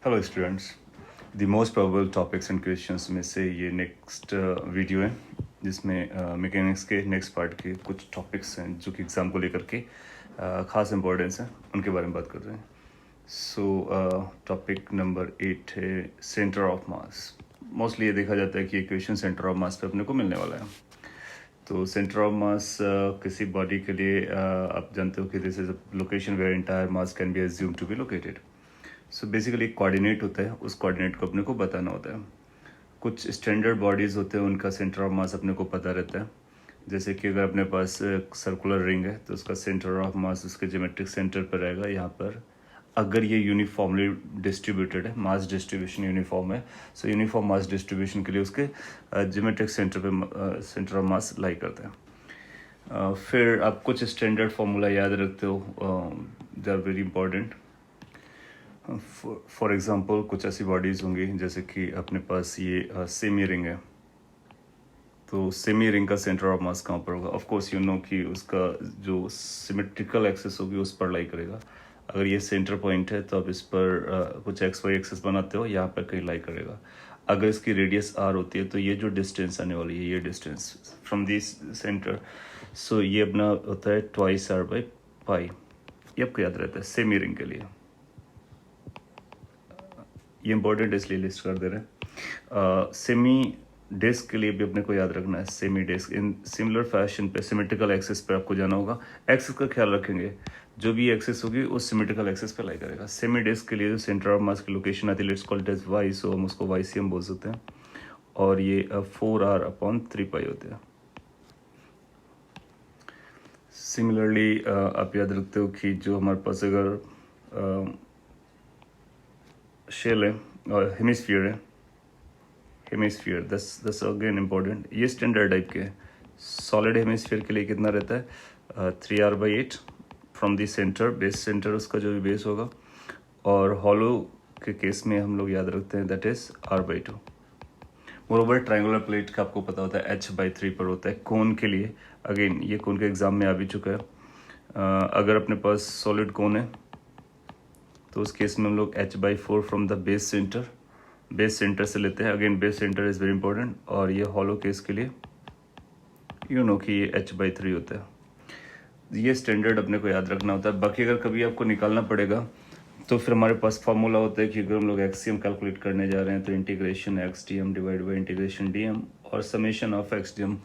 Hello students, the most probable topics and questions में से ये नेक्स्ट वीडियो है जिसमें मैकेनिक्स के नेक्स्ट पार्ट के कुछ टॉपिक्स हैं जो कि एग्ज़ाम को लेकर के ख़ास इंपॉर्टेंस है, उनके बारे में बात कर रहे हैं। सो टॉपिक नंबर 8 है सेंटर ऑफ मास। मोस्टली ये देखा जाता है कि ये क्वेश्चन सेंटर ऑफ मास पे अपने को मिलने वाला है। तो सेंटर ऑफ मास किसी बॉडी के लिए आप जानते हो कि this is a location where entire mass can be assume to be located. So basically एक कोऑर्डिनेट होता है, उस कोऑर्डिनेट को अपने को बताना होता है। कुछ स्टैंडर्ड बॉडीज़ होते हैं, उनका सेंटर ऑफ मास अपने को पता रहता है। जैसे कि अगर अपने पास सर्कुलर रिंग है तो उसका सेंटर ऑफ मास उसके ज्योमेट्रिक सेंटर पर रहेगा यहाँ पर। अगर ये यूनिफॉर्मली डिस्ट्रीब्यूटेड है, मास डिस्ट्रीब्यूशन यूनिफॉर्म है, सो यूनिफॉर्म मास डिस्ट्रीब्यूशन के लिए उसके ज्योमेट्रिक सेंटर पे सेंटर ऑफ मास लाई करता है। फिर आप कुछ स्टैंडर्ड फार्मूला याद रखते हो, they are very important. For example कुछ ऐसी बॉडीज़ होंगी जैसे कि अपने पास ये सेमी रिंग है, तो सेमी रिंग का सेंटर ऑफ मास कहाँ पर होगा? ऑफ कोर्स यू नो कि उसका जो सिमेट्रिकल एक्सेस होगी उस पर लाई करेगा। अगर ये सेंटर पॉइंट है तो आप इस पर कुछ एक्स वाई एक्सेस बनाते हो, यहाँ पर कहीं लाई करेगा। अगर इसकी रेडियस आर होती है तो ये जो डिस्टेंस आने वाली है, ये डिस्टेंस फ्रॉम दिस सेंटर, सो ये अपना होता है ट्वाइस आर बाई पाई। ये आपको याद रहता है सेमी रिंग के लिए। ये इंपॉर्टेंट इसलिए लिस्ट कर दे रहे हैं। सेमी डिस्क के लिए भी अपने को याद रखना है, semi disc in similar fashion पे सिमेट्रिकल एक्सिस पे आपको जाना होगा। एक्सिस का ख्याल रखेंगे, जो भी एक्सिस होगी उस सिमेट्रिकल एक्सिस पे लाई करेगा। सेमी डिस्क के लिए जो सेंटर ऑफ मास की लोकेशन आती है, let's call it as Y, so हम उसको वाई सी एम बोल सकते हैं। और ये 4r/3π होते हैं। सिमिलरली आप याद रखते हो कि जो हमारे पास अगर शेल है और हेमिस्फीयर है, हेमिस्फीयर दस अगेन इम्पोर्टेंट, ये स्टैंडर्ड टाइप के सॉलिड हेमिस्फीयर के लिए कितना रहता है? 3r/8 from the centre, base centre उसका जो भी बेस होगा। और हॉलो के केस में हम लोग याद रखते हैं that is r/2। Moreover triangular plate का आपको पता होता है h/3 पर होता है। कोन के लिए अगेन ये कोन के एग्जाम में आ भी चुका है। अगर अपने पास सॉलिड कोन है तो उस केस में हम लोग h/4 from the base centre से लेते हैं। Again base centre is very important. और ये हॉलो केस के लिए यू नो कि ये h/3 होता है। ये स्टैंडर्ड अपने को याद रखना होता है। बाकी अगर कभी आपको निकालना पड़ेगा तो फिर हमारे पास फार्मूला होता है कि अगर हम लोग एक्सडीएम कैलकुलेट करने जा रहे हैं तो integration x dm divide by integration dm और समेशन ऑफ एक्सडीएम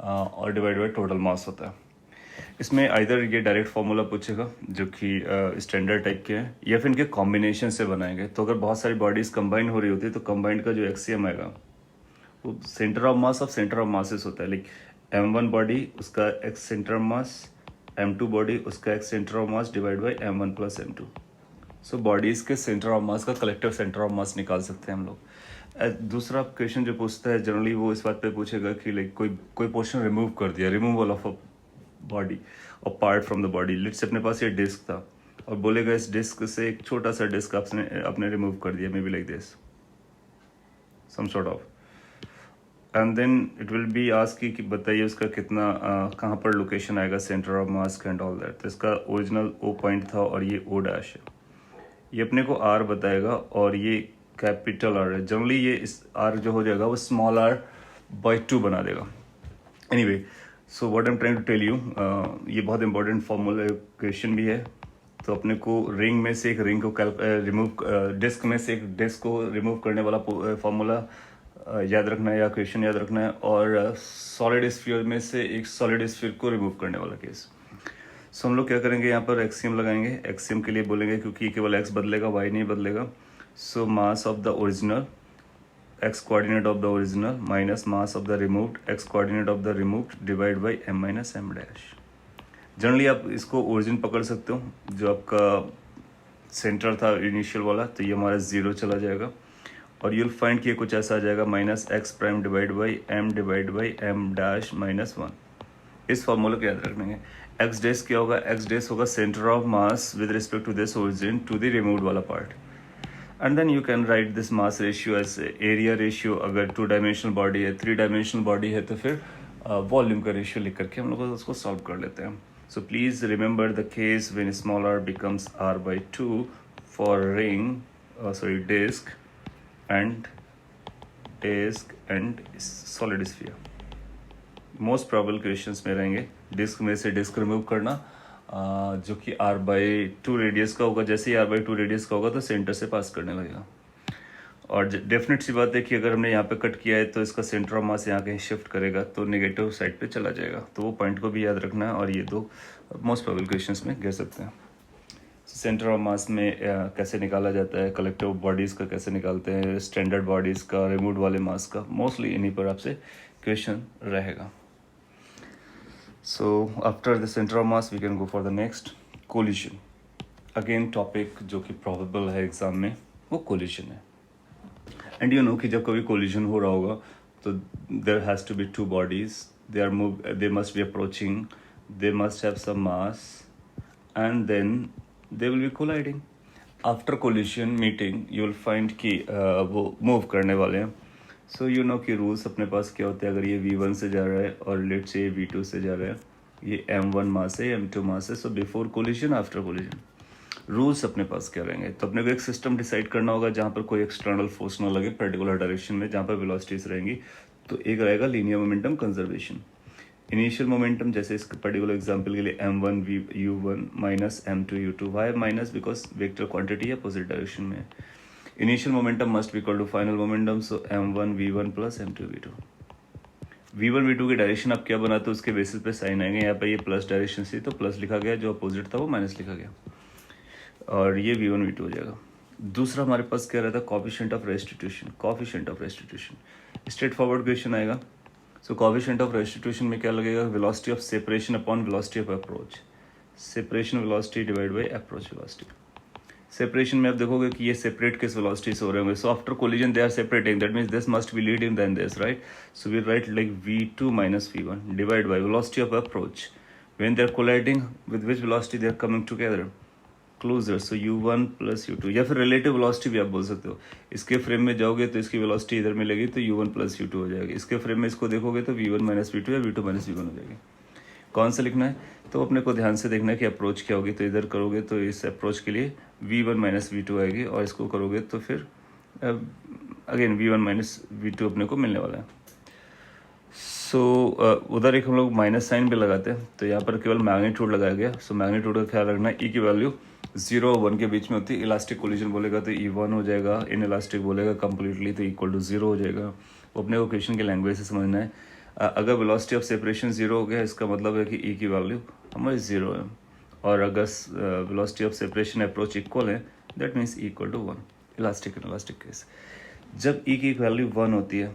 और डिवाइड बाई टोटल मास होता है। इसमें आइदर ये डायरेक्ट फार्मूला पूछेगा जो कि स्टैंडर्ड टाइप के हैं, या फिर इनके कॉम्बिनेशन से बनाएंगे। तो अगर बहुत सारी बॉडीज़ कंबाइन हो रही होती है तो कंबाइंड का जो एक्सीएम आएगा वो centre of mass of centre of masses होता है। लाइक m1 बॉडी उसका x centre of mass, m2 body उसका x centre of mass divide by m1 plus m2। So bodies के सेंटर ऑफ मास का collective centre of मास निकाल सकते हैं हम लोग। दूसरा क्वेश्चन जो पूछता है जनरली वो इस बात पे पूछेगा कि लाइक कोई पोर्शन रिमूव कर दिया, रिमूवल ऑफ अ बॉडी और part from the body. Let's अपने पास ये डिस्क था और बोलेगा इस डिस्क से एक छोटा सा डिस्क आपने रिमूव कर दिया, maybe like this some sort of, and then it will be ask कि बताइए उसका कितना कहाँ पर लोकेशन आएगा centre of mass and all that. तो इसका ओरिजिनल ओ पॉइंट था और ये ओ डैश है। ये अपने को आर बताएगा और ये कैपिटल आर है। जनरली ये इस आर जो हो जाएगा वो स्मॉल r/2 बना देगा। Anyway, so what I am trying to tell you, ये बहुत इंपॉर्टेंट फॉर्मूला क्वेश्चन भी है। तो अपने को रिंग में से एक रिंग को रिमूव, डिस्क में से एक डिस्क को रिमूव करने वाला फॉर्मूला याद रखना है या क्वेश्चन याद रखना है, और सॉलिड स्फीयर में से एक सॉलिड स्फीयर को रिमूव करने वाला केस। सो हम लोग क्या करेंगे, यहाँ पर एक्सियम लगाएंगे। एक्सियम के लिए बोलेंगे क्योंकि केवल एक्स बदलेगा, वाई नहीं बदलेगा। So mass of the original x coordinate of the original minus mass of the removed x coordinate of the removed divide by m minus m dash। Generally आप इसको ओरिजिन पकड़ सकते हो, जो आपका सेंटर था इनिशियल वाला, तो ये हमारा 0 चला जाएगा और यूल फाइंड कि ये कुछ ऐसा आ जाएगा -x' divide by m dash -1। इस फॉर्मूला को याद रखना है। x डैश क्या होगा? x डैश होगा centre of mass with respect to this origin to the removed वाला part. And then you can write this mass ratio as area ratio. अगर 2 डायमेंशनल बॉडी है, 3 डायमेंशनल बॉडी है तो फिर volume का रेशियो लिख करके हम लोग उसको सॉल्व कर लेते हैं। So please remember the case when small r becomes r/2 for ring disc and solid sphere. Most probable questions में रहेंगे डिस्क में से डिस्क रिमूव करना, जो कि r/2 रेडियस का होगा। जैसे ही r/2 रेडियस का होगा तो सेंटर से पास करने लगेगा। और डेफिनेट सी बात है कि अगर हमने यहाँ पे कट किया है तो इसका सेंटर ऑफ मास यहाँ कहीं शिफ्ट करेगा तो नेगेटिव साइड पे चला जाएगा। तो वो पॉइंट को भी याद रखना है, और ये दो मोस्ट प्रॉबल क्वेश्चंस में गिर सकते हैं। सेंटर ऑफ मास में कैसे निकाला जाता है, कलेक्टिव बॉडीज़ का कैसे निकालते हैं, स्टैंडर्ड बॉडीज़ का, रिमूव वाले मास का, मोस्टली इन्हीं पर आपसे क्वेश्चन रहेगा। So after the centre of mass we can go for the next, collision. Again topic जो कि प्रॉबेबल है एग्जाम में वो कोलिजन है। एंड यू नो कि जब कभी कोलिजन हो रहा होगा तो there has to be two bodies, they must be approaching, they must have some mass and then they will be colliding. After collision meeting you will find कि वो move करने वाले हैं। सो यू नो कि rules अपने पास क्या होते हैं। अगर ये V1 से जा रहा है और लेट से V2 से जा रहा है, ये M1 मास है, M2 मास है। So before collision, after collision rules अपने पास क्या रहेंगे। तो अपने को एक सिस्टम डिसाइड करना होगा जहाँ पर कोई एक्सटर्नल फोर्स ना लगे पर्टिकुलर डायरेक्शन में, जहाँ पर वेलोसिटीज रहेंगी। तो एक रहेगा linear momentum conservation. Initial momentum जैसे इस पर्टिकुलर एग्जांपल के लिए M1 U1 minus M2 U2, why minus because vector quantity opposite direction में। Initial momentum must be equal to final momentum, so M1 V1 plus M2 V2। V1 V2 की direction आप क्या बनाते हो उसके basis पे साइन आएंगे। यहाँ पे ये प्लस डायरेक्शन थी तो प्लस लिखा गया, जो अपोजिट था वो माइनस लिखा गया, और ये V1 V2 हो जाएगा। दूसरा हमारे पास क्या रहता है, coefficient of restitution. Coefficient of restitution straight forward question आएगा। सो कोफिशिएंट ऑफ रेस्टिट्यूशन में क्या लगेगा, velocity of separation upon velocity of approach. Separation velocity divide by approach velocity. Separation में आप देखोगे कि ये सेपरेट किस वेलोसिटी से हो रहे होंगे। So after collision they are separating, that means this must be leading then this, right. So we write like V2 minus V1 divide by velocity of approach when they are colliding, with which velocity they are coming together, closer. So U1 plus U2, या फिर relative velocity भी आप बोल सकते हो। इसके frame में जाओगे तो इसकी वेलोसिटी इधर मिलेगी तो U1 प्लस U2 हो जाएगी। इसके फ्रेम में इसको देखोगे तो V1 माइनस V2 या V2 माइनस V1 हो जाएगी। कौन सा लिखना है, तो अपने को ध्यान से देखना है कि अप्रोच क्या होगी। तो इधर करोगे तो इस अप्रोच के लिए V1 माइनस V2 आएगी, और इसको करोगे तो फिर अगेन V1 माइनस V2 अपने को मिलने वाला है। सो उधर एक हम लोग माइनस साइन भी लगाते हैं, तो यहाँ पर केवल मैग्नीट्यूड लगाया गया। सो मैग्नीट्यूड का ख्याल रखना है, ई की वैल्यू 0 और 1 के बीच में होती है। इलास्टिक कोलिजन बोलेगा तो E1 हो जाएगा, इन इलास्टिक बोलेगा कंप्लीटली तो इक्वल टू 0 हो जाएगा। वो अपने को क्वेश्चन की लैंग्वेज से समझना है। अगर वेलोसिटी ऑफ सेपरेशन 0 हो गया, इसका मतलब है कि ई की वैल्यू हमारी 0 है, और अगर velocity of separation approach equal है, that means equal to 1। Elastic in elastic case जब ई की वैल्यू 1 होती है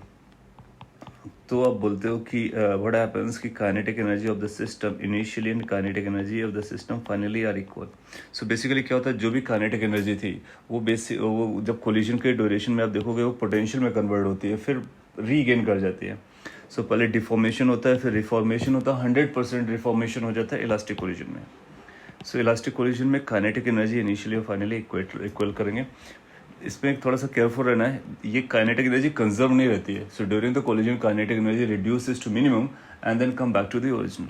तो आप बोलते हो कि व्हाट हैपेंस कि kinetic energy of the system initially and kinetic energy of the system finally are equal. So basically क्या होता है, जो भी काइनेटिक एनर्जी थी वो वो जब कोलिजन के ड्यूरेशन में आप देखोगे वो पोटेंशियल में कन्वर्ट होती है, फिर रीगेन कर जाती है। सो पहले डिफॉर्मेशन होता है, फिर रिफॉर्मेशन होता है। 100% रिफॉर्मेशन हो जाता है इलास्टिक कोलिजन में। सो इलास्टिक कोलिजन में काइनेटिक एनर्जी इनिशियली और फाइनली इक्वल करेंगे। इसमें एक थोड़ा सा केयरफुल रहना है, ये काइनेटिक एनर्जी कंजर्व नहीं रहती है। So during the collision kinetic energy reduces to minimum and then come back to the original.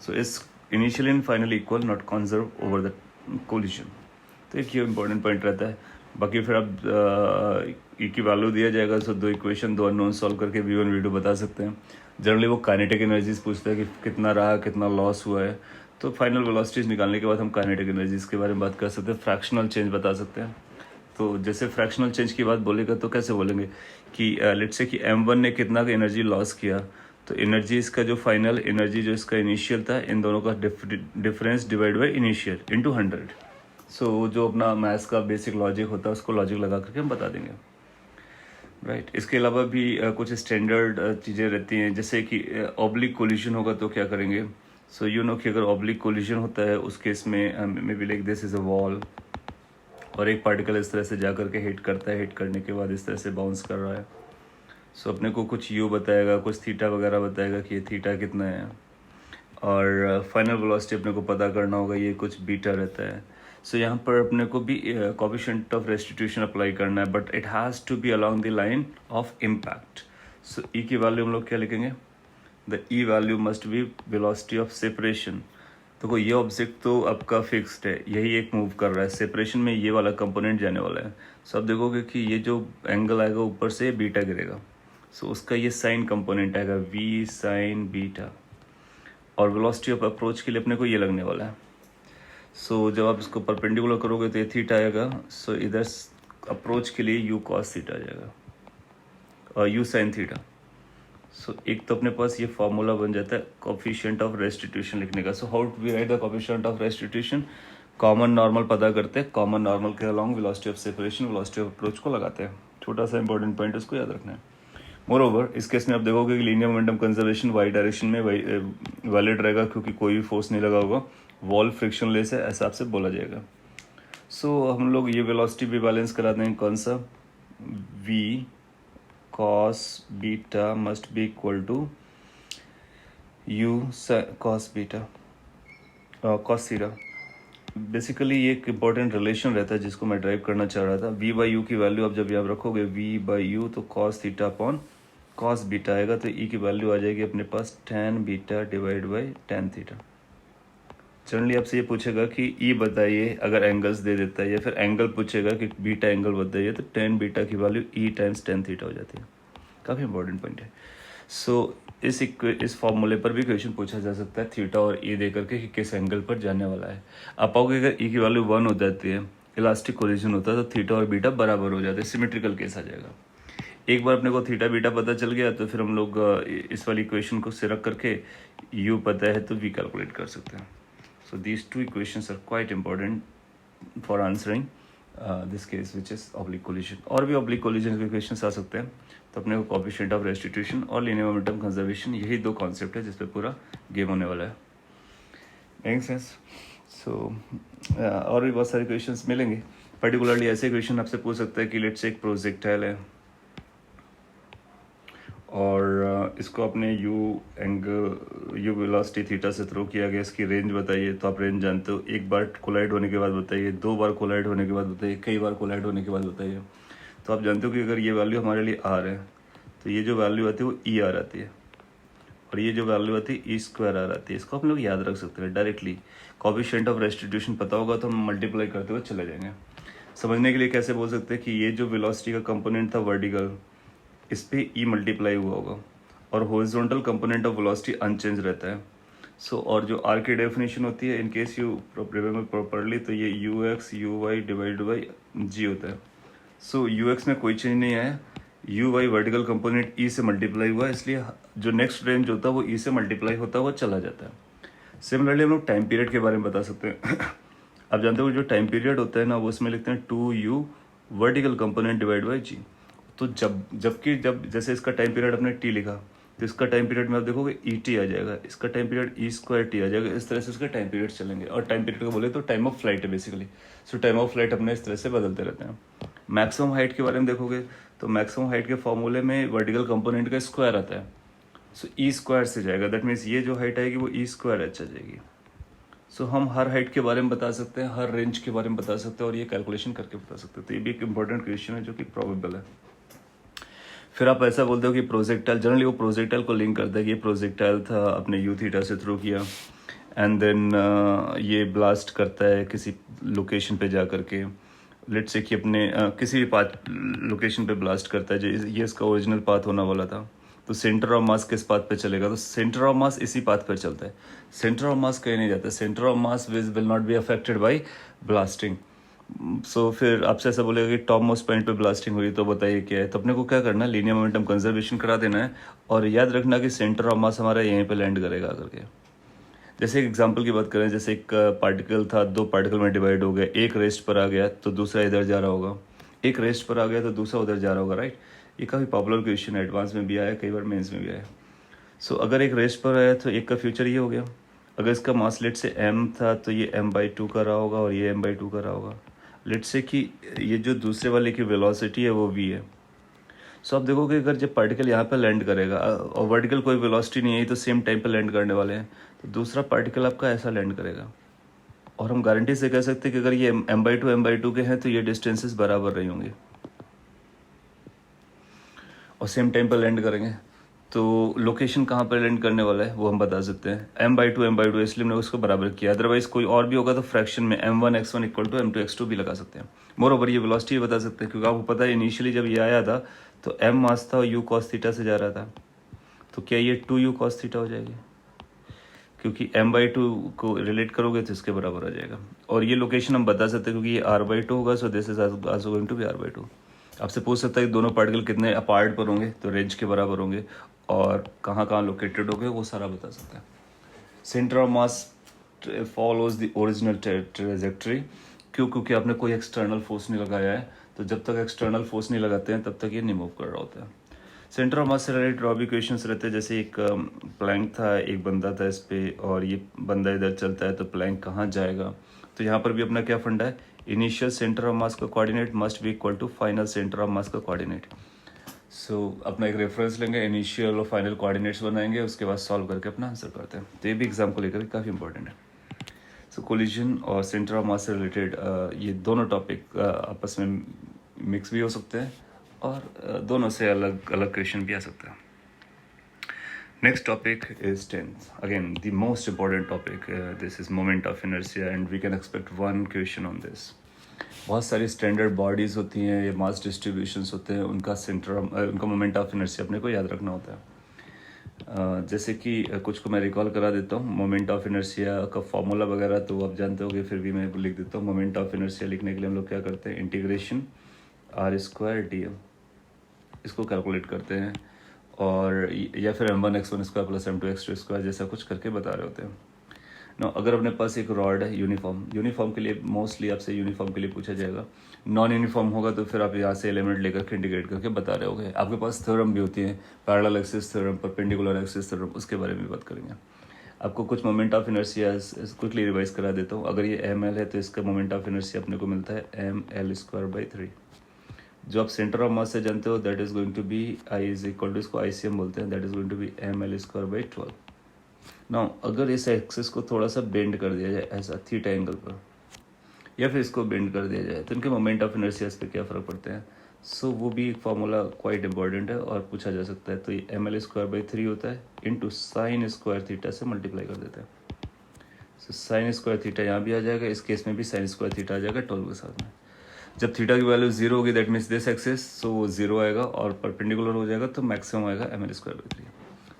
So it's initially and finally equal, not conserve over the collision. तो एक ये important point रहता है। बाकी फिर आप ई की वैल्यू दिया जाएगा, सो दो इक्वेशन, दो अननोन सॉल्व करके V1 V2 बता सकते हैं। जनरली वो काइनेटिक एनर्जीज पूछता है कि कितना रहा, कितना लॉस हुआ है। तो फाइनल वेलोसिटीज निकालने के बाद हम काइनेटिक एनर्जीज के बारे में बात कर सकते हैं, फ्रैक्शनल चेंज बता सकते हैं। तो जैसे फ्रैक्शनल चेंज की बात बोलेगा तो कैसे बोलेंगे कि लेट्स से कि M1 ने कितना एनर्जी लॉस किया, तो एनर्जी इसका जो फाइनल एनर्जी जो इसका इनिशियल था, इन दोनों का difference divide by initial into 100। सो जो अपना मैथ्स का बेसिक लॉजिक होता है उसको लॉजिक लगा करके हम बता देंगे, राइट। इसके अलावा भी कुछ स्टैंडर्ड चीज़ें रहती हैं, जैसे कि ऑब्लिक कोलिजन होगा तो क्या करेंगे। सो यू नो कि अगर ऑब्लिक कोलिजन होता है उस केस में may be like this is a wall, और एक पार्टिकल इस तरह से जा करके हिट करता है, हिट करने के बाद इस तरह से बाउंस कर रहा है। सो अपने को कुछ यू बताएगा, कुछ थीटा वगैरह बताएगा कि ये थीटा कितना है, और फाइनल वेलोसिटी अपने को पता करना होगा, ये कुछ बीटा रहता है। सो यहाँ पर अपने को भी कोएफिशिएंट ऑफ रेस्टिट्यूशन अप्लाई करना है, but it has to be along the line of impact. So e की वैल्यू हम लोग क्या लिखेंगे, the e value must be velocity of separation. देखो ये ऑब्जेक्ट तो आपका फिक्स्ड है, यही एक मूव कर रहा है, सेपरेशन में ये वाला कंपोनेंट जाने वाला है। सो आप देखोगे कि ये जो एंगल आएगा ऊपर से बीटा गिरेगा, सो उसका ये साइन कंपोनेंट आएगा v साइन बीटा, और वेलोसिटी ऑफ अप्रोच के लिए अपने को ये लगने वाला है। सो जब आप इसको परपेंडिकुलर करोगे तो ये थीटा आएगा, सो इधर अप्रोच के लिए u cos थीटा आ जाएगा और u साइन थीटा। सो एक तो अपने पास ये फॉर्मूला बन जाता है कोफिशिएंट ऑफ रेस्टिट्यूशन लिखने का। So how to we write the coefficient of restitution, common normal पता करते हैं, कॉमन नॉर्मल के along velocity of separation velocity of approach को लगाते हैं। छोटा सा इंपॉर्टेंट पॉइंट उसको याद रखना है। मोरओवर इस केस में आप देखोगे कि linear momentum conservation Y direction में वैलिड रहेगा, क्योंकि कोई भी फोर्स नहीं लगा होगा, वॉल फ्रिक्शनलेस है, ऐसा आपसे बोला जाएगा। सो हम लोग ये वेलोसिटी भी बैलेंस करा देंगे, कौन सा, v cos beta must be equal to u cos beta cos theta. Basically ये एक इंपॉर्टेंट रिलेशन रहता है जिसको मैं ड्राइव करना चाह रहा था। v बाई यू की वैल्यू आप जब यहाँ रखोगे v बाई यू, तो cos theta upon cos beta आएगा, तो e की वैल्यू आ जाएगी अपने पास tan beta divide by tan theta. Generally आपसे ये पूछेगा कि ई बताइए अगर एंगल्स दे देता है, या फिर एंगल पूछेगा कि बीटा एंगल बताइए, तो टेन बीटा की वैल्यू ई टाइम्स टेन थीटा हो जाती है। काफ़ी इंपॉर्टेंट पॉइंट है। सो इस फॉर्मूले पर भी क्वेश्चन पूछा जा सकता है थीटा और ई दे करके कि किस एंगल पर जाने वाला है। आप पाओगे अगर ई की वैल्यू 1 हो जाती है, इलास्टिक कोलिजन होता है, तो थीटा और बीटा बराबर हो जाते हैं, सिमेट्रिकल केस आ जाएगा। एक बार अपने को थीटा बीटा पता चल गया तो फिर हम लोग इस वाली इक्वेशन को से रख करके यू पता है तो वी कैलकुलेट कर सकते हैं। So these two equations are quite important for answering this case which is oblique collision। और भी oblique collision के equations आ सकते हैं, तो अपने को coefficient of restitution और linear momentum conservation, यही दो concept है जिस पे पूरा गेम होने वाला है। Make sense? So और भी बहुत सारे क्वेश्चंस मिलेंगे। पर्टिकुलरली ऐसे क्वेश्चन आपसे पूछ सकता है कि लेट्स से एक प्रोजेक्टाइल है और इसको अपने यू वेलोसिटी थीटा से थ्रो किया गया, इसकी रेंज बताइए। तो आप रेंज जानते हो, एक बार कोलाइड होने के बाद बताइए, 2 बार कोलाइड होने के बाद बताइए, कई बार कोलाइड होने के बाद बताइए। तो आप जानते हो कि अगर ये वैल्यू हमारे लिए आर है, तो ये जो वैल्यू आती है वो ई आर आती है, और ये जो वैल्यू आती है ई स्क्वायर आर आती है। इसको हम लोग याद रख सकते हैं डायरेक्टली। कोफिशिएंट ऑफ रेस्टिट्यूशन पता होगा तो हम मल्टीप्लाई करते हुए चले जाएंगे। समझने के लिए कैसे बोल सकते हैं कि ये जो वेलोसिटी का कंपोनेंट था वर्टिकल, इस पे ई मल्टीप्लाई हुआ होगा, और horizontal component of velocity unchange रहता है। सो और जो आर की डेफिनेशन होती है, in case you remember properly, तो ये u x u y divide by g होता है। सो यू एक्स में कोई चेंज नहीं आया, u y vertical component e से मल्टीप्लाई हुआ, इसलिए जो नेक्स्ट रेंज होता है वो ई से मल्टीप्लाई होता हुआ चला जाता है। सिमिलरली हम लोग टाइम पीरियड के बारे में बता सकते हैं। आप जानते हो जो टाइम पीरियड होता है ना, वो उसमें लिखते हैं 2u vertical component divide by g. तो जब जैसे इसका टाइम पीरियड अपने टी लिखा, तो इसका टाइम पीरियड में आप देखोगे ई टी आ जाएगा, इसका time period E square T आ जाएगा। इस तरह से उसके टाइम पीरियड चलेंगे। और टाइम पीरियड को बोले तो टाइम ऑफ फ्लाइट है basically. So time of flight अपने इस तरह से बदलते रहते हैं। मैक्सिमम हाइट के बारे में देखोगे तो मैक्सिमम हाइट के फॉर्मूले में वर्टिकल कंपोनेंट का स्क्वायर आता है। सो ई स्क्वायर से जाएगा, दैट मीन्स ये जो हाइट आएगी वो ई स्क्वायर एच आ जाएगी। सो हम हर हाइट के बारे में बता सकते हैं, हर रेंज के बारे में बता सकते हैं, और ये कैलकुलेशन करके बता सकते हैं। तो ये भी एक इंपॉर्टेंट क्वेश्चन है जो कि प्रोबेबल है। फिर आप ऐसा बोलते हो कि प्रोजेक्टाइल, जनरली वो प्रोजेक्टाइल को लिंक करता है कि ये प्रोजेक्टाइल था, अपने यू थीटा से थ्रू किया, एंड देन ये ब्लास्ट करता है किसी लोकेशन पे जा करके। लेट्स से कि अपने किसी भी पाथ लोकेशन पे ब्लास्ट करता है, जो ये इसका ओरिजिनल पाथ होना वाला था। तो सेंटर ऑफ मास किस पाथ पे चलेगा, तो सेंटर ऑफ मास इसी पाथ पर चलता है। सेंटर ऑफ मास कहीं नहीं जाता, centre of mass will not be affected by blasting. So फिर आपसे ऐसा बोलेगा कि टॉप मोस्ट पॉइंट पे ब्लास्टिंग हुई, तो बताइए क्या है। तो अपने को क्या करना है, लीनियर मोमेंटम कंजर्वेशन करा देना है, और याद रखना कि सेंटर ऑफ मास हमारा यहीं पे लैंड करेगा करके। जैसे एक एग्जांपल की बात करें, जैसे एक पार्टिकल था, 2 पार्टिकल में डिवाइड हो गया, एक रेस्ट पर आ गया तो दूसरा इधर जा रहा होगा, एक रेस्ट पर आ गया तो दूसरा उधर जा रहा होगा, राइट। ये काफ़ी पॉपुलर क्वेश्चन है, एडवांस में भी आया, कई बार मेंस में भी आया। सो अगर एक रेस्ट पर आया तो एक का फ्यूचर ये हो गया, अगर इसका मास लेट से m था तो ये m/2 का रहा होगा और ये m/2 का रहा होगा। लेट से कि ये जो दूसरे वाले की वेलोसिटी है वो v है। सो आप देखोगे अगर जब पार्टिकल यहाँ पे लैंड करेगा और वर्टिकल कोई वेलोसिटी नहीं है, तो सेम टाइम पे लैंड करने वाले हैं, तो दूसरा पार्टिकल आपका ऐसा लैंड करेगा। और हम गारंटी से कह सकते हैं कि अगर ये m/2 के हैं तो ये डिस्टेंसेस बराबर रही होंगी और सेम टाइम पर लैंड करेंगे। तो लोकेशन कहाँ पर लैंड करने वाला है वो हम बता सकते हैं, m/2 इसलिए हमने उसको बराबर किया। अदरवाइज कोई और भी होगा तो फ्रैक्शन में m1x1 इक्वल टू m2x2 भी लगा सकते हैं। मोर ओवर ये वेलोसिटी बता सकते हैं, क्योंकि आपको पता है इनिशियली जब ये आया था तो m मास था और u cos थीटा से जा रहा था, तो क्या ये 2u cos थीटा हो जाएगी, क्योंकि m/2 को रिलेट करोगे तो इसके बराबर आ जाएगा। और ये लोकेशन हम बता सकते हैं क्योंकि ये r/2 होगा, so this is also going to be r/2। आपसे पूछ सकता है दोनों पार्टिकल कितने अपार्ट पर होंगे, तो रेंज के बराबर होंगे, और कहाँ कहाँ लोकेटेड होंगे वो सारा बता सकते हैं। Centre of mass follows the original trajectory, क्यों? क्योंकि आपने कोई एक्सटर्नल फोर्स नहीं लगाया है, तो जब तक एक्सटर्नल फोर्स नहीं लगाते हैं तब तक ये नहीं मूव कर रहा होता है। सेंटर ऑफ मास से रिलेटेड और भी क्वेश्चंस रहते हैं, जैसे एक प्लैंक था, एक बंदा था इस पे, और ये बंदा इधर चलता है तो प्लैंक कहाँ जाएगा। तो यहाँ पर भी अपना क्या फंडा है, इनिशियल सेंटर ऑफ मास का coordinate must be equal to final centre of mass का कोऑर्डिनेट। सो अपना एक रेफरेंस लेंगे, इनिशियल और फाइनल कोऑर्डिनेट्स बनाएंगे, उसके बाद सॉल्व करके अपना आंसर करते हैं। तो ये भी एग्जाम को लेकर काफ़ी इंपॉर्टेंट है। सो कोलिजन और सेंटर ऑफ मास से रिलेटेड ये दोनों टॉपिक आपस में मिक्स भी हो सकते हैं, और दोनों से अलग अलग क्वेश्चन भी आ सकता है। Next topic is 10th, again the most important topic. This is moment of inertia and we can expect one question on this. बहुत सारी स्टैंडर्ड बॉडीज़ होती हैं, ये मास डिस्ट्रीब्यूशंस होते हैं, उनका उनका मोमेंट ऑफ इनर्शिया अपने को याद रखना होता है। जैसे कि कुछ को मैं रिकॉल करा देता हूँ, मोमेंट ऑफ इनर्शिया का फॉर्मूला वगैरह तो आप जानते होगे, फिर भी मैं लिख देता हूँ। मोमेंट ऑफ इनर्शिया लिखने के लिए हम लोग क्या करते हैं, इंटीग्रेशन r² dm, इसको कैलकुलेट करते हैं, और या फिर m1x1² प्लस m2x2² जैसा कुछ करके बता रहे होते हैं। नो, अगर अपने पास एक रॉड है यूनिफॉर्म के लिए, मोस्टली आपसे यूनिफॉर्म के लिए पूछा जाएगा। नॉन यूनिफॉर्म होगा तो फिर आप यहाँ से एलिमेंट लेकर के इंटीग्रेट करके बता रहे होगे। आपके पास थ्योरम भी होती है, parallel axis theorem, perpendicular axis theorem, उसके बारे में बात करेंगे। आपको कुछ moment of inertia quickly revise करा देता हूँ। अगर ये ml है तो इसका मोमेंट ऑफ इनर्शिया अपने को मिलता है ml²/3। जो आप सेंटर ऑफ मास से जानते हो, that is going to be I is equal to, इसको ICM बोलते हैं, that is going to be ml²/12। Now अगर इस एक्सिस को थोड़ा सा बेंड कर दिया जाए ऐसा थीटा एंगल पर, या फिर इसको बेंड कर दिया जाए, तो इनके मोमेंट ऑफ इनर्शिया पे क्या फ़र्क पड़ते हैं। सो वो भी एक फार्मूला क्वाइट इंपॉर्टेंट है और पूछा जा सकता है। तो ये ml²/3 होता है इंटू sin² थीटा से मल्टीप्लाई कर देते हैं। सो sin² थीटा यहाँ भी आ जाएगा, इस केस में भी sin² थीटा आ जाएगा 12 के साथ में। जब थीटा की वैल्यू 0 होगी, दैट मीन्स दिस एक्सिस, सो वो 0 आएगा, और परपेंडिकुलर हो जाएगा तो मैक्सिमम आएगा ml²/3।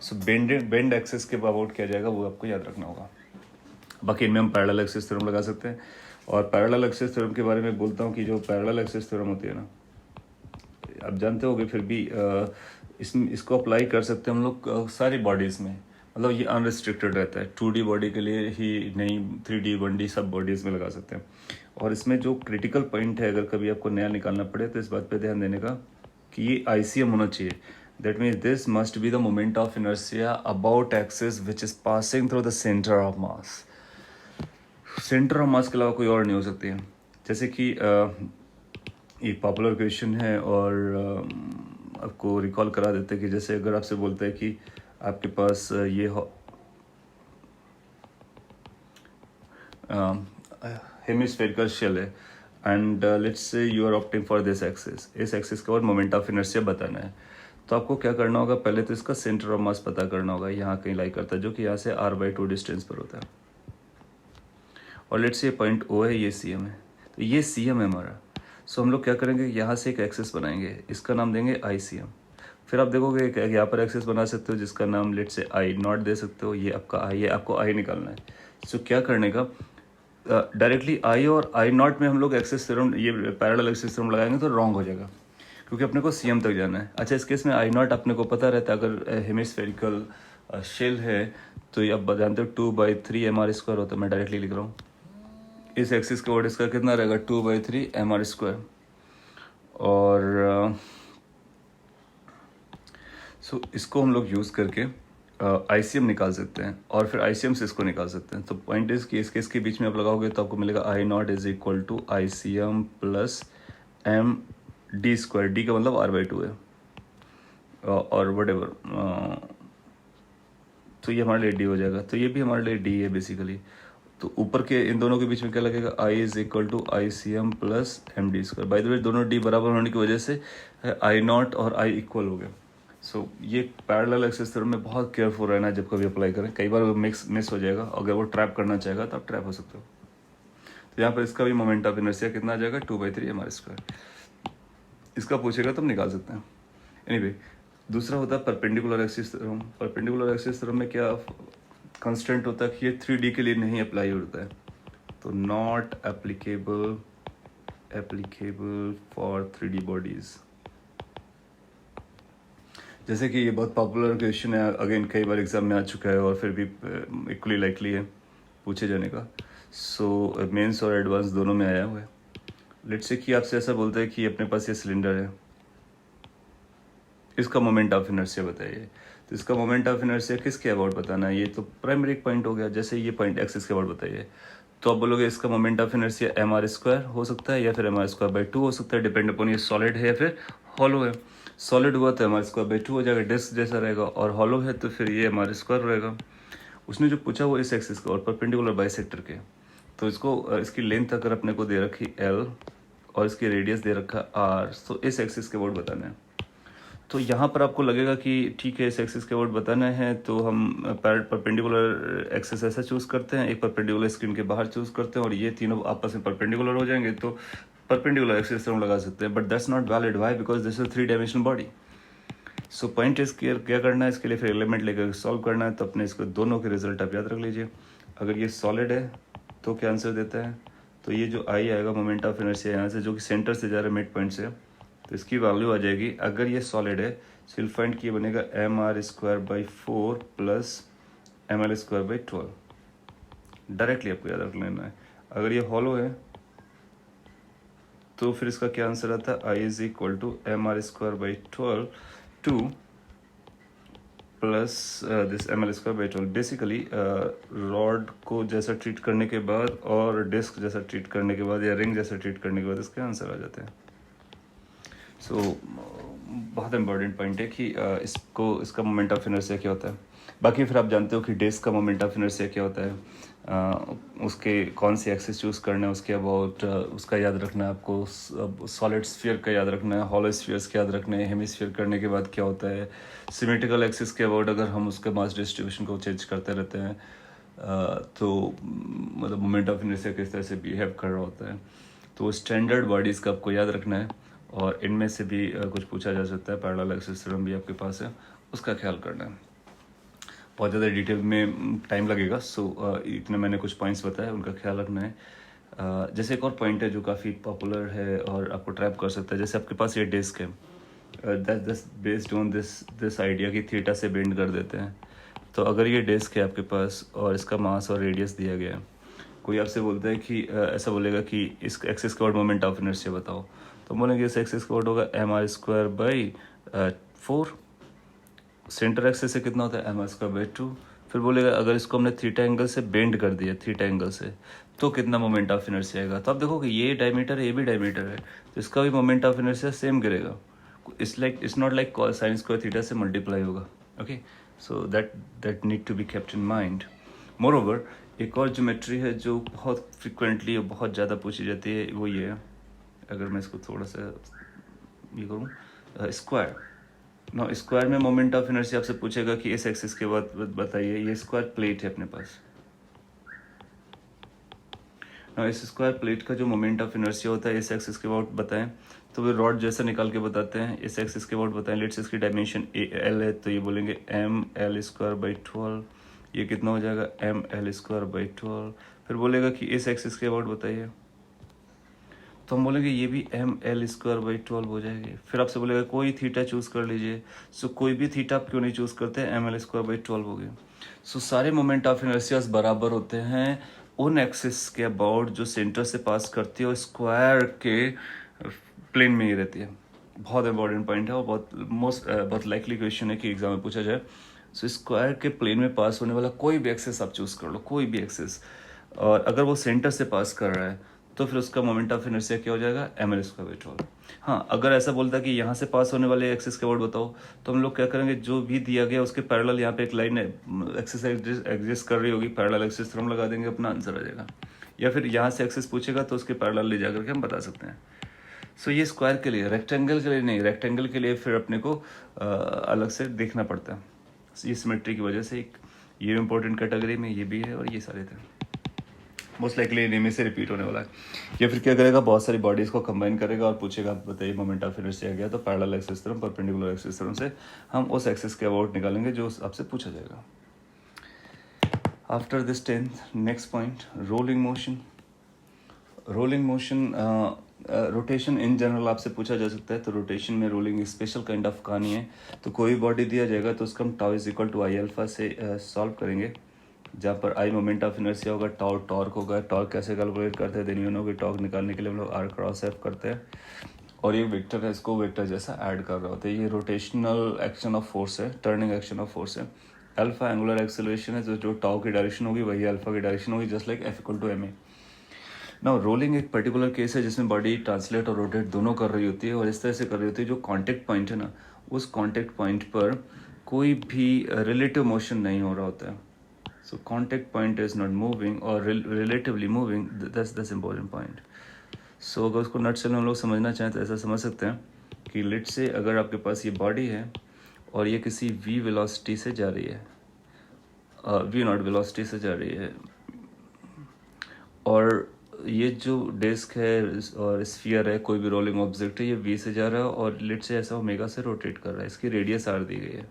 सो बेंड एक्सिस के अबाउट क्या जाएगा वो आपको याद रखना होगा। बाकी इनमें हम पैरेलल एक्सिस थ्योरम लगा सकते हैं, और पैरेलल एक्सिस थ्योरम के बारे में बोलता हूँ कि जो पैरेलल एक्सिस थ्योरम होती है ना, आप जानते होगे, फिर भी इसको अप्लाई कर सकते हैं हम लोग सारी बॉडीज़ में। मतलब ये अनरिस्ट्रिक्टेड रहता है, 2D बॉडी के लिए ही नहीं, 3D 1D सब बॉडीज़ में लगा सकते हैं। और इसमें जो क्रिटिकल पॉइंट है, अगर कभी आपको नया निकालना पड़े तो इस बात पे ध्यान देने का कि ये ICM होना चाहिए। That means this must be the moment of inertia about axis which is passing through the centre of mass. Centre of मास के अलावा कोई और नहीं हो सकती है। जैसे कि एक पॉपुलर क्वेश्चन है, और आपको रिकॉल करा देते हैं कि जैसे अगर आपसे बोलता है कि आपके पास ये हेमिस्फेरिकल शेल है, and let's say you are opting for this axis, इस एक्सिस के बाद मोमेंट ऑफ इनर्शिया बताना है। तो आपको क्या करना होगा, पहले तो इसका सेंटर ऑफ मास पता करना होगा, यहाँ कहीं लाई करता है, जो कि यहाँ से r/2 डिस्टेंस पर होता है। और लेट्स से पॉइंट O है, ये CM है, तो ये CM है हमारा। सो हम लोग क्या करेंगे, यहाँ से एक एक्सिस बनाएंगे, इसका नाम देंगे ICM। फिर आप देखोगे यहाँ पर एक्सिस बना सकते हो जिसका नाम लेट्स से I0 दे सकते हो, ये आपका I है, आपको I निकालना है। सो क्या करने का, डायरेक्टली I और I0 में हम लोग एक्सिस थ्योरम, ये पैरेलल एक्सिस थ्योरम लगाएंगे तो रॉन्ग हो जाएगा, क्योंकि अपने को CM तक जाना है। अच्छा, इस केस में I0 अपने को पता रहता है, अगर हेमिस्फेरिकल शेल है तो ये आप जानते हो 2/3 mr² होता है। मैं डायरेक्टली लिख रहा हूँ, इस एक्सिस का वर्ड इसका कितना रहेगा, 2/3 mr²। और सो इसको हम लोग यूज़ करके ICM निकाल सकते हैं, और फिर ICM से इसको निकाल सकते हैं। तो पॉइंट इज कि इसके इसके बीच में आप लगाओगे तो आपको मिलेगा I0 is equal to ICM plus md², d का मतलब r/2 है, और वट एवर, तो ये हमारे लिए d हो जाएगा। तो ये भी हमारे लिए d है बेसिकली। तो ऊपर के इन दोनों के बीच में क्या लगेगा, I is equal to ICM plus md²। By the way दोनों d बराबर होने की वजह से I0 और I इक्वल हो गए। सो ये पैरेलल एक्सिस थ्योरम में बहुत केयरफुल रहना है जब कभी अप्लाई करें, कई बार वो मिस हो जाएगा, अगर वो ट्रैप करना चाहेगा तो आप ट्रैप हो सकते हो। तो यहाँ पर इसका भी मोमेंट ऑफ इनर्शिया कितना आ जाएगा, 2/3 mr²। इसका पूछेगा तो हम निकाल सकते हैं। एनीवे, दूसरा होता है perpendicular axis theorem. Perpendicular axis theorem में क्या कंस्टेंट होता है कि ये 3D के लिए नहीं अप्लाई होता है, तो not applicable for 3D bodies. जैसे कि ये बहुत पॉपुलर क्वेश्चन है, अगेन कई बार एग्जाम में आ चुका है और फिर भी इक्वली लाइकली है पूछे जाने का। सो मेंस और एडवांस दोनों में आया हुआ है। लेट्स से कि आपसे ऐसा बोलता है कि अपने पास ये सिलेंडर है, इसका मोमेंट ऑफ इनर्शिया बताइए। तो इसका मोमेंट ऑफ इनर्शिया किसके अबाउट बताना है, ये तो प्राइमरी पॉइंट हो गया। जैसे ये पॉइंट एक्सिस के अबाउट बताइए, तो आप बोलोगे इसका मोमेंट ऑफ इनर्शिया mr² हो सकता है या फिर mr²/2 हो सकता है, डिपेंड अपॉन ये सॉलिड है या फिर हॉलो है। सॉलिड हुआ तो mr²/2 हो जाएगा, डिस्क जैसा रहेगा, और हॉलो है तो फिर ये mr² रहेगा। उसने जो पूछा वो इस एक्सिस का और परपेंडिकुलर बाइसेक्टर के, तो इसको इसकी लेंथ अगर अपने को दे रखी l और इसकी रेडियस दे रखा r, तो इस एक्सिस के अबाउट बताना है। तो यहाँ पर आपको लगेगा कि ठीक है, इस एक्सिस के अबाउट बताना है तो हम परपेंडिकुलर एक्सिस ऐसा चूज़ करते हैं, एक परपेंडिकुलर स्क्रीन के बाहर चूज़ करते हैं और ये तीनों आपस में परपेंडिकुलर हो जाएंगे, तो परपेंडिकुलर एक्सिस हम लगा सकते हैं। But that's not valid, why? Because this is 3 dimensional body. So point is क्या करना है, इसके लिए फिर एलिमेंट लेकर सॉल्व करना है। तो अपने इसको दोनों के रिजल्ट आप याद रख लीजिए। अगर ये सॉलिड है तो क्या आंसर देता है, तो ये जो आई आएगा मोमेंट ऑफ इनर्शिया यहाँ से, जो कि सेंटर से जा रहा है मिड पॉइंट से, तो इसकी वैल्यू आ जाएगी, अगर ये सॉलिड है तो विल फाइंड कि ये बनेगा mr²/4 प्लस ml²/12। डायरेक्टली आपको याद रख लेना है। अगर ये हॉलो है तो फिर इसका क्या आंसर आता है, I is equal to mr²/12 2 plus this ml²/12। Basically rod को जैसा ट्रीट करने के बाद और डिस्क जैसा ट्रीट करने के बाद या रिंग जैसा ट्रीट करने के बाद इसके आंसर आ जाते हैं। सो बहुत इंपॉर्टेंट पॉइंट है कि इसका मोमेंट ऑफ इनर्शिया क्या होता है। बाकी फिर आप जानते हो कि डिस्क का मोमेंट ऑफ इनर्शिया क्या होता है, उसके कौन सी एक्सिस चूज़ करना है, उसके अबाउट उसका याद रखना है आपको। सॉलिड स्फीयर का याद रखना है, हॉलो स्फीयर्स का याद रखना है, हेमिस्फीयर करने के बाद क्या होता है, सिमेट्रिकल एक्सिस के अबाउट अगर हम उसके मास डिस्ट्रीब्यूशन को चेंज करते रहते हैं तो मतलब मोमेंट ऑफ इनर्शिया किस तरह से बिहेव कर रहा होता है। तो स्टैंडर्ड बॉडीज़ का आपको याद रखना है, और इनमें से भी कुछ पूछा जा सकता है। पैरेलल एक्सिस थ्योरम भी आपके पास है, उसका ख्याल करना है। बहुत ज़्यादा डिटेल में टाइम लगेगा, सो इतने मैंने कुछ पॉइंट्स बताए, उनका ख्याल रखना है। जैसे एक और पॉइंट है जो काफ़ी पॉपुलर है और आपको ट्रैप कर सकता है। जैसे आपके पास ये डिस्क है, that's based on this idea कि थीटा से बेंड कर देते हैं। तो अगर ये डिस्क है आपके पास और इसका मास और रेडियस दिया गया है, कोई आपसे बोलता है कि ऐसा बोलेगा कि इस एक्सिस का मोमेंट ऑफ इनर्शिया बताओ, तो बोलेंगे इस एक्सिस का होगा mr²/4। सेंटर एक्सिस से कितना होता है mr²/2। फिर बोलेगा अगर इसको हमने थीटा एंगल से बेंड कर दिया, थीटा एंगल से, तो कितना मोमेंट ऑफ इनर्शिया आएगा। तो आप देखो कि ये डायमीटर है, ये भी डायमीटर है, तो इसका भी मोमेंट ऑफ इनर्शिया सेम गिरेगा। It's not like sine square theta से मल्टीप्लाई होगा। Okay, so that need to be kept in mind. Moreover एक और ज्योमेट्री है जो बहुत फ्रिक्वेंटली और बहुत ज़्यादा पूछी जाती है, वो ये है। अगर मैं इसको थोड़ा सा ये करूँ, स्क्वायर ना, स्क्वायर में मोमेंट ऑफ इनर्शिया आपसे पूछेगा कि इस एक्सिस के बाद बताइए, ये स्क्वायर प्लेट है अपने पास ना, इस स्क्वायर प्लेट का जो मोमेंट ऑफ इनर्शिया होता है इस एक्सिस के अबाउट बताएं, तो वे रॉड जैसा निकाल के बताते हैं। इस एक्सिस के अबाउट बताएं, लेट्स इसकी डायमेंशन l है, तो ये बोलेंगे ml²/12। ये कितना हो जाएगा, ml²/12। फिर बोलेगा कि इस एक्सिस के अबाउट बताइए, तो हम बोलेंगे ये भी ml²/12 हो जाएगी। फिर आपसे बोलेगा कोई थीटा चूज़ कर लीजिए, सो कोई भी थीटा आप क्यों नहीं चूज़ करते, ml²/12 हो गए। सो सारे मोमेंट ऑफ इनर्शियाज बराबर होते हैं उन एक्सिस के अबाउट जो सेंटर से पास करती है और स्क्वायर के प्लेन में ही रहती है। बहुत इंपॉर्टेंट पॉइंट है और बहुत लाइकली क्वेश्चन है कि एग्जाम में पूछा जाए। सो स्क्वायर के प्लेन में पास होने वाला कोई भी एक्सिस आप चूज़ कर लो, कोई भी एक्सिस, और अगर वो सेंटर से पास कर रहा है तो फिर उसका मोमेंट ऑफ इनर्शिया क्या हो जाएगा, ml²/12। हाँ, अगर ऐसा बोलता कि यहाँ से पास होने वाले एक्सिस के वर्ड बताओ, तो हम लोग क्या करेंगे, जो भी दिया गया उसके पैरेलल यहाँ पे एक लाइन है एक्सिस एग्जिस्ट कर रही होगी, पैरेलल एक्सिस थ्योरम लगा देंगे, अपना आंसर आ जाएगा। या फिर यहाँ से एक्सिस पूछेगा तो उसके पैरेलल ले जाकर के हम बता सकते हैं। सो ये स्क्वायर के लिए, रेक्टेंगल के लिए नहीं, रेक्टेंगल के लिए फिर अपने को अलग से देखना पड़ता है। ये सिमेट्री की वजह से एक ये इम्पोर्टेंट कैटेगरी में ये भी है और ये सारे थे। मोस्ट लाइकली इनमें से रिपीट होने वाला है। या फिर क्या करेगा, बहुत सारी बॉडीज को कंबाइन करेगा और पूछेगा आप बताइए मोमेंट ऑफ इनर्शिया आ गया, तो parallel axis theorem, perpendicular axis theorem से हम उस एक्सिस के अबाउट निकालेंगे जो आपसे पूछा जाएगा। After this 10th, next point, rolling motion. Rolling motion, rotation in general आपसे पूछा जा सकता है, तो रोटेशन में रोलिंग स्पेशल काइंड ऑफ कहानी है। तो कोई बॉडी दिया जाएगा तो उसका हम tau is equal to I alpha से सॉल्व करेंगे, जहाँ पर आई मोमेंट ऑफ इनर्शिया होगा, टाउ टॉर्क होगा। टॉर्क कैसे कैलकुलेट करते हैं, देन यू नो कि टॉर्क निकालने के लिए हम लोग आर क्रॉस एफ करते हैं और ये वेक्टर है, इसको वेक्टर जैसा ऐड कर रहे होते हैं। ये रोटेशनल एक्शन ऑफ फोर्स है, टर्निंग एक्शन ऑफ फोर्स है। अल्फा एंगुलर एक्सेलरेशन है, जो टाउ की डायरेक्शन होगी वही अल्फा की डायरेक्शन होगी, just like F equal to M A. Now rolling एक पर्टिकुलर केस है जिसमें बॉडी ट्रांसलेट और रोटेट दोनों कर रही होती है और इस तरह से कर रही होती है जो कॉन्टेक्ट पॉइंट है ना, उस कॉन्टेक्ट पॉइंट पर कोई भी रिलेटिव मोशन नहीं हो रहा होता है। So contact point is not moving और relatively moving, that's important point. So अगर उसको नट हम लोग समझना चाहें तो ऐसा समझ सकते हैं कि लेट से अगर आपके पास ये बॉडी है और ये किसी v वेलोसिटी से जा रही है, v नॉट वेलोसिटी से जा रही है, और ये जो डिस्क है और स्फीयर है, कोई भी रोलिंग ऑब्जेक्ट है, ये v से जा रहा है और लेट से ऐसा ओमेगा से रोटेट कर रहा है, इसकी रेडियस r दी गई है।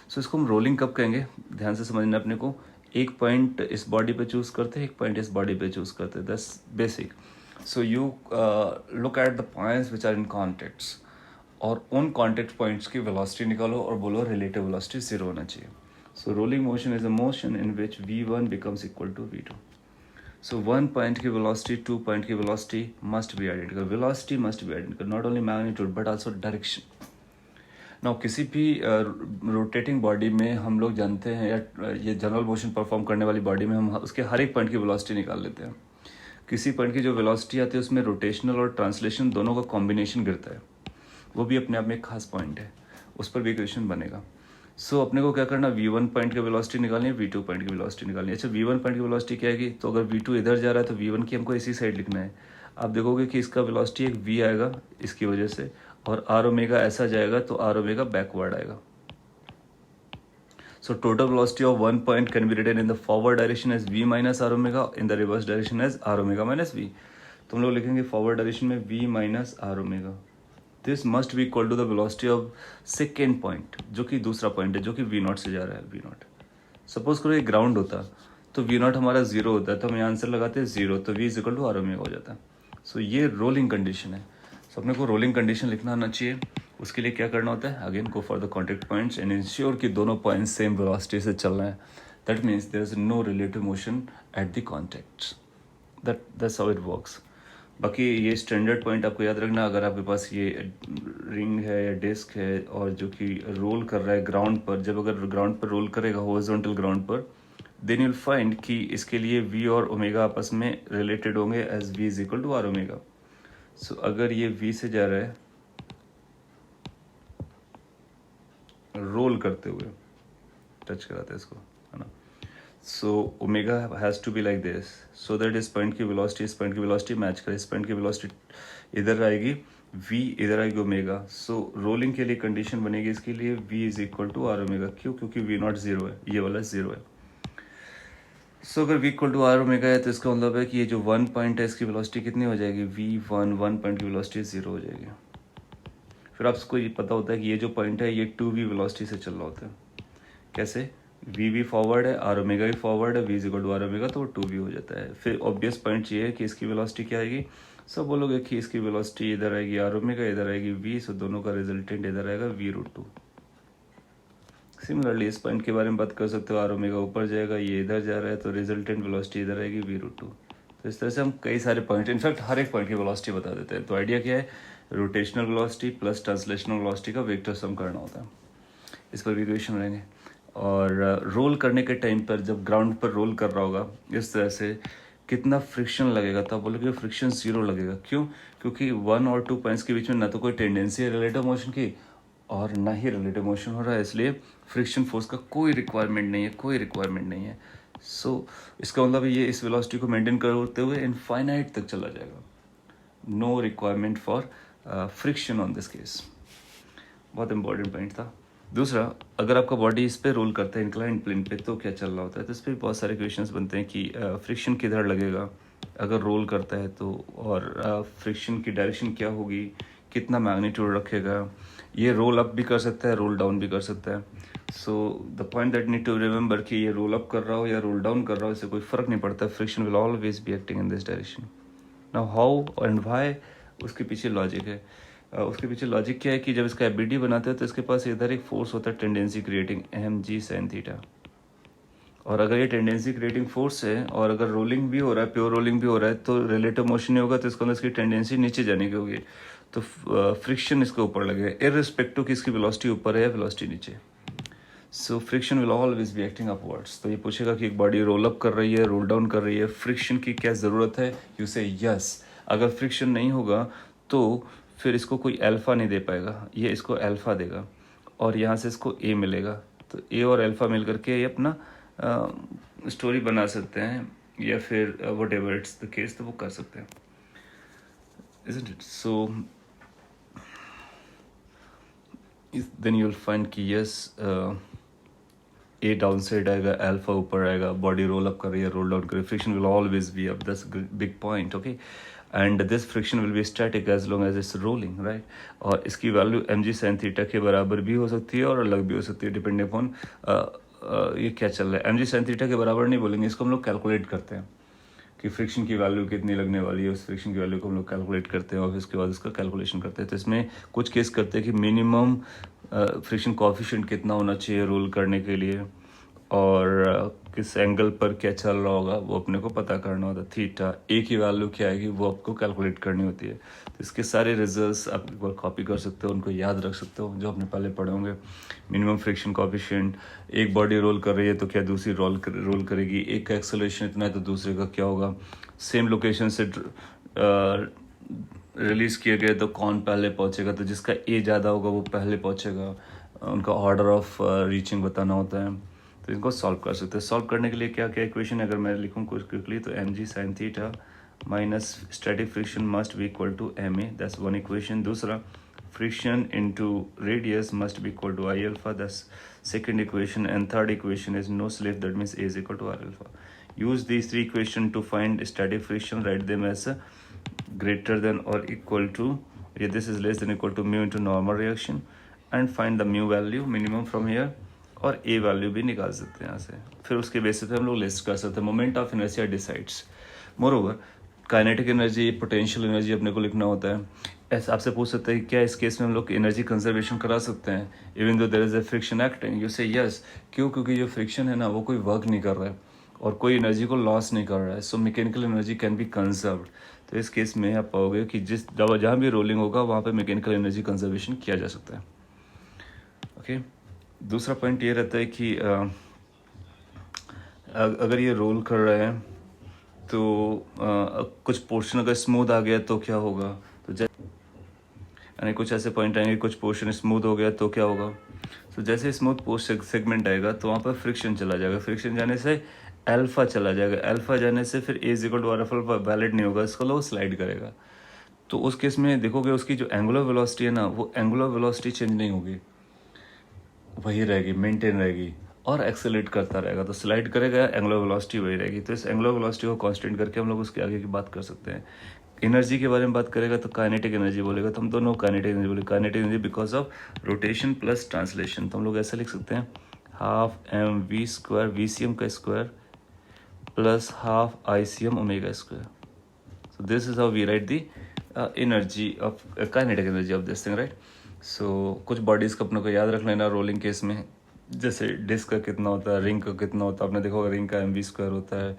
सो इसको हम रोलिंग कब कहेंगे, ध्यान से समझना अपने को। एक पॉइंट इस बॉडी पे चूज करते हैं, एक पॉइंट इस बॉडी पे चूज करते हैं, that's basic. So you look at the points which are in contacts और उन कॉन्टेक्ट पॉइंट्स की वेलोसिटी निकालो और बोलो रिलेटिव वेलोसिटी 0 होना चाहिए। So rolling motion is a motion in which v1 becomes equal to v2। So 1 point की velocity 2 point की velocity must be identical, velocity must be identical, not only magnitude but also direction. ना किसी भी rotating body में हम लोग जानते हैं, या ये जनरल मोशन परफॉर्म करने वाली बॉडी में हम उसके हर एक पॉइंट की वेलोसिटी निकाल लेते हैं। किसी पॉइंट की जो वेलोसिटी आती है उसमें रोटेशनल और ट्रांसलेशन दोनों का कॉम्बिनेशन गिरता है, वो भी अपने आप में एक खास पॉइंट है, उस पर भी इक्वेशन बनेगा। सो अपने को क्या करना, v1 पॉइंट की वेलोसिटी निकालनी है, v2 पॉइंट की वेलोसिटी निकालनी है। अच्छा v1 पॉइंट की वेलोसिटी क्या है, तो अगर v2 इधर जा रहा है तो v1 की हमको इसी साइड लिखना है। आप देखोगे कि इसका वेलोसिटी एक v आएगा इसकी वजह से, और आर ओमेगा ऐसा जाएगा तो आर ओमेगा बैकवर्ड आएगा। So total velocity of 1 point can be written in the forward direction as v minus r omega, in the reverse direction as r omega minus v। तो हम लोग लिखेंगे forward direction में v minus r omega. This must be equal to the velocity of second point, जो कि दूसरा point है, जो कि v नॉट से जा रहा है, v नॉट। सपोज करो ये ग्राउंड होता तो v नॉट हमारा 0 होता है, तो हम यहाँ आंसर लगाते हैं 0, तो v is equal to are omega हो जाता है। सो ये रोलिंग कंडीशन है। सो अपने को रोलिंग कंडीशन लिखना आना चाहिए। उसके लिए क्या करना होता है, again go for the contact points and ensure कि दोनों पॉइंट्स सेम वेलोसिटी से चल रहे हैं। That means there is no relative motion at the contacts. That's how it works. बाकी ये स्टैंडर्ड पॉइंट आपको याद रखना, अगर आपके पास ये रिंग है या डिस्क है और जो कि रोल कर रहा है ग्राउंड पर, जब अगर ग्राउंड पर रोल करेगा हॉरिजॉन्टल ग्राउंड पर, देन यूल फाइंड कि इसके लिए v और ओमेगा आपस में रिलेटेड होंगे as v is equal to are omega. So अगर ये v से जा रहा है रोल करते हुए, टच कराते हैं इसको, है ना, so omega has to be like this, so that इस पॉइंट की वेलोसिटी इस पॉइंट की वेलोसिटी मैच करे। इस पॉइंट की वेलोसिटी इधर आएगी, v इधर आएगी ओमेगा। सो रोलिंग के लिए कंडीशन बनेगी इसके लिए v is equal to are omega. क्यों? क्योंकि v नॉट 0 है, ये वाला 0 है। सो अगर v equal to are omega है तो इसका मतलब है कि ये जो 1 पॉइंट है इसकी वेलोसिटी कितनी हो जाएगी, v1 1 पॉइंट की वेलोसिटी 0 हो जाएगी। फिर आपको ये पता होता है कि ये जो पॉइंट है ये 2v वेलोसिटी से चल रहा होता है। कैसे? v फॉरवर्ड है, आर ओमेगा भी फॉरवर्ड है, v is equal to are omega, तो वो 2v हो जाता है। फिर ऑब्वियस पॉइंट ये है कि इसकी वेलोसिटी क्या आएगी, सब बोलोगे कि इसकी वेलोसिटी इधर आएगी आर ओमेगा, इधर आएगी v, सो दोनों का रिजल्टेंट इधर आएगा v√2। सिमिलरली इस पॉइंट के बारे में बात कर सकते हो, आर ओमेगा ऊपर जाएगा, ये इधर जा रहा है, तो रिजल्टेंट वेलोसिटी इधर आएगी v√2। तो इस तरह से हम कई सारे पॉइंट, इनफैक्ट हर एक पॉइंट की वेलोसिटी बता देते हैं। तो आइडिया क्या है, rotational velocity plus translational velocity का वेक्टर सम करना होता है। इस पर भी इक्वेशन रहेंगे। और रोल करने के टाइम पर जब ग्राउंड पर रोल कर रहा होगा इस तरह से, कितना फ्रिक्शन लगेगा, तो आप बोलोगे फ्रिक्शन 0 लगेगा। क्यों? क्योंकि 1 और 2 पॉइंट्स के बीच में ना तो कोई टेंडेंसी है रिलेटिव मोशन की और ना ही रिलेटिव मोशन हो रहा है, इसलिए फ्रिक्शन फोर्स का कोई रिक्वायरमेंट नहीं है। सो इसका मतलब ये इस वेलोसिटी को मेंटेन करते हुए इनफाइनाइट तक चला जाएगा। No requirement for friction on this case. बहुत इंपॉर्टेंट पॉइंट था। दूसरा, अगर आपका बॉडी इस पे रोल करता है इंक्लाइंड प्लेन पे तो क्या चल रहा होता है, तो इस पर बहुत सारे क्वेश्चंस बनते हैं कि फ्रिक्शन किधर लगेगा अगर रोल करता है तो, और फ्रिक्शन की डायरेक्शन क्या होगी, कितना मैग्नीट्यूड रखेगा, ये रोल अप भी कर सकता है, रोल डाउन भी कर सकता है। So the point that need to remember कि ये रोल अप कर रहा हो या रोल डाउन कर रहा हो, इससे कोई फ़र्क नहीं पड़ता, friction will always be acting in this direction. Now how and why, उसके पीछे लॉजिक है। उसके पीछे लॉजिक क्या है कि जब इसका एबीडी बनाते हैं तो इसके पास इधर एक फोर्स होता है tendency creating mg sin theta, और अगर ये टेंडेंसी क्रिएटिंग फोर्स है और अगर रोलिंग भी हो रहा है, प्योर रोलिंग भी हो रहा है, तो रिलेटिव मोशन नहीं होगा तो इसके अंदर इसकी टेंडेंसी नीचे जाने की होगी, तो फ्रिक्शन इसके ऊपर लगेगा इररिस्पेक्टिव कि इसकी वेलोसिटी ऊपर है या वेलोसिटी नीचे। So friction will always be acting upwards. तो ये पूछेगा कि एक बॉडी रोल अप कर रही है, रोल डाउन कर रही है, फ्रिक्शन की क्या ज़रूरत है, यू से यस। अगर फ्रिक्शन नहीं होगा तो फिर इसको कोई अल्फ़ा नहीं दे पाएगा, ये इसको अल्फ़ा देगा और यहाँ से इसको ए मिलेगा, तो ए और अल्फ़ा मिल करके ये अपना स्टोरी बना सकते हैं, या फिर what ever its the case तो वो कर सकते हैं, isn't it? So then you'll find कि yes, ए डाउन साइड आएगा, अल्फा ऊपर आएगा, बॉडी रोल अप कर रही है, रोल डाउन कर रही है, friction will always be up, that's big point, okay. And this friction will be static as long as it's rolling, right. और इसकी वैल्यू mg sin थीटा के बराबर भी हो सकती है और अलग भी हो सकती है, डिपेंडिंग अपॉन ये क्या चल रहा है। mg sin थीटा के बराबर नहीं बोलेंगे, इसको हम लोग कैलकुलेट करते हैं कि फ्रिक्शन की वैल्यू कितनी लगने वाली है, उस फ्रिक्शन की वैल्यू को हम लोग कैलकुलेट करते हैं और फिर उसके बाद उसका कैलकुलेशन करते हैं। तो इसमें कुछ केस करते हैं कि मिनिमम फ्रिक्शन कोएफिशिएंट कितना होना चाहिए रोल करने के लिए, और किस एंगल पर क्या चल रहा होगा वो अपने को पता करना होता है। थीटा ए की वैल्यू क्या आएगी वो आपको कैलकुलेट करनी होती है। तो इसके सारे रिजल्ट्स आप एक बार कॉपी कर सकते हो, उनको याद रख सकते हो जो आपने पहले पढ़े होंगे। मिनिमम फ्रिक्शन कोएफिशिएंट, एक बॉडी रोल कर रही है तो क्या दूसरी रोल करेगी, एक का एक्सेलरेशन इतना है तो दूसरे का क्या होगा, सेम लोकेशन से रिलीज किए गए तो कौन पहले पहुंचेगा, तो जिसका ए ज़्यादा होगा वो पहले पहुंचेगा, उनका ऑर्डर ऑफ रीचिंग बताना होता है। तो इनको सॉल्व कर सकते हैं। सॉल्व करने के लिए क्या क्या इक्वेशन अगर मैं लिखूँ कुछ क्विकली, तो mg sin theta minus static friction must be equal to ma, that's one equation. दूसरा, friction into radius must be equal to i alpha, that's second equation. And third equation is no slip, that means a is equal to r alpha. Use these three equation to find static friction. Write them as greater than or equal to, this is less than equal to mu into normal reaction, and find the mu value minimum from here, और ए value भी निकाल सकते हैं यहाँ से। फिर उसके basis पे हम लोग लिस्ट कर सकते हैं। Moment of inertia decides. Moreover kinetic energy, potential energy अपने को लिखना होता है। ऐसा आपसे पूछ सकते हैं क्या इस केस में हम लोग एनर्जी कंजर्वेशन करा सकते हैं even though there is a friction acting, you say yes. क्यों? क्योंकि जो फ्रिक्शन है ना वो कोई वर्क नहीं कर रहा है और कोई एनर्जी को लॉस नहीं कर रहा है, so mechanical energy can be conserved. तो इस केस में आप पाओगे कि जहाँ भी रोलिंग होगा वहाँ पे मैकेनिकल एनर्जी कंजर्वेशन किया जा सकता है, ओके। दूसरा पॉइंट ये रहता है कि अगर ये रोल कर रहा है तो कुछ पोर्शन अगर स्मूथ आ गया तो क्या होगा, तो यानी कुछ ऐसे पॉइंट आएंगे कुछ पोर्शन स्मूथ हो गया तो क्या होगा। तो जैसे स्मूथ सेगमेंट आएगा तो वहाँ पर फ्रिक्शन चला जाएगा, फ्रिक्शन जाने से अल्फा चला जाएगा, अल्फा जाने से फिर a equal to R alpha valid नहीं होगा, इसको लोग स्लाइड करेगा। तो उस केस में देखोगे उसकी जो एंगुलर वेलोसिटी है ना वो एंगुलर वेलोसिटी चेंज नहीं होगी, वही रहेगी, मेंटेन रहेगी और एक्सेलरेट करता रहेगा। तो स्लाइड करेगा, एंगुलर वेलोसिटी वही रहेगी। तो इस एंगुलर वेलोसिटी को कांस्टेंट करके हम लोग उसके आगे की बात कर सकते हैं। एनर्जी के बारे में बात करेगा तो काइनेटिक एनर्जी बोलेगा, तो हम दोनों काइनेटिक एनर्जी बोले। Kinetic energy because of rotation plus translation, तो हम लोग ऐसे लिख सकते हैं हाफ mv स्क्वायर VCM का square plus half ICM omega square. So this is how we write the energy of kinetic energy of this thing, right? So कुछ bodies का अपने को याद रख लेना रोलिंग केस में, जैसे डिस्क का कितना होता है, रिंग का कितना होता है, आपने देखा होगा रिंग का mv स्क्वायर होता है,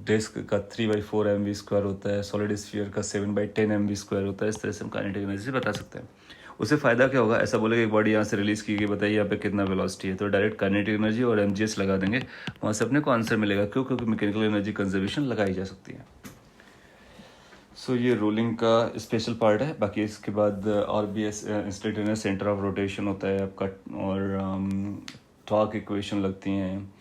डिस्क का 3/4 mv स्क्वायर होता है, सॉलिड स्फीयर का 7/10 mv स्क्वायर होता है। इस तरह से हम काइनेटिक एनर्जी बता सकते हैं। उससे फ़ायदा क्या होगा, ऐसा बोलेगा एक बॉडी यहाँ से रिलीज़ की गई, बताइए यहाँ पे कितना वेलोसिटी है, तो डायरेक्ट काइनेटिक एनर्जी और mgs लगा देंगे, वहाँ से अपने को आंसर मिलेगा। क्यों? क्योंकि मैकेनिकल एनर्जी कंजर्वेशन लगाई जा सकती है। सो ये रोलिंग का स्पेशल पार्ट है। बाकी इसके बाद और भी इंस्टेंटेनियस सेंटर ऑफ रोटेशन होता है आपका, और टॉर्क इक्वेशन लगती हैं,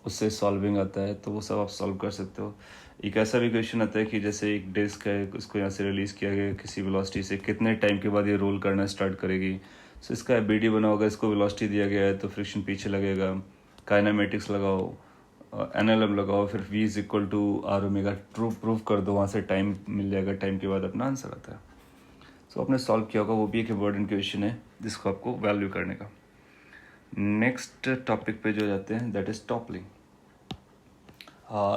उससे सॉल्विंग आता है, तो वो सब आप सॉल्व कर सकते हो। एक ऐसा भी क्वेश्चन आता है कि जैसे एक डिस्क है, उसको यहाँ से रिलीज़ किया गया किसी वेलोसिटी से, कितने टाइम के बाद ये रोल करना स्टार्ट करेगी। सो इसका बीडी बना होगा, इसको वेलोसिटी दिया गया है तो फ्रिक्शन पीछे लगेगा। काइनेमेटिक्स लगाओ, एनएलएम लगाओ, फिर v is equal to are omega prove कर दो, वहाँ से टाइम मिल जाएगा, टाइम के बाद अपना आंसर आता है। सो आपने सॉल्व किया होगा, वो भी एक इम्पोर्टेंट क्वेश्चन है जिसको आपको वैल्यू करने का। नेक्स्ट टॉपिक पे जो जाते हैं दैट इज़ टॉपलिंग।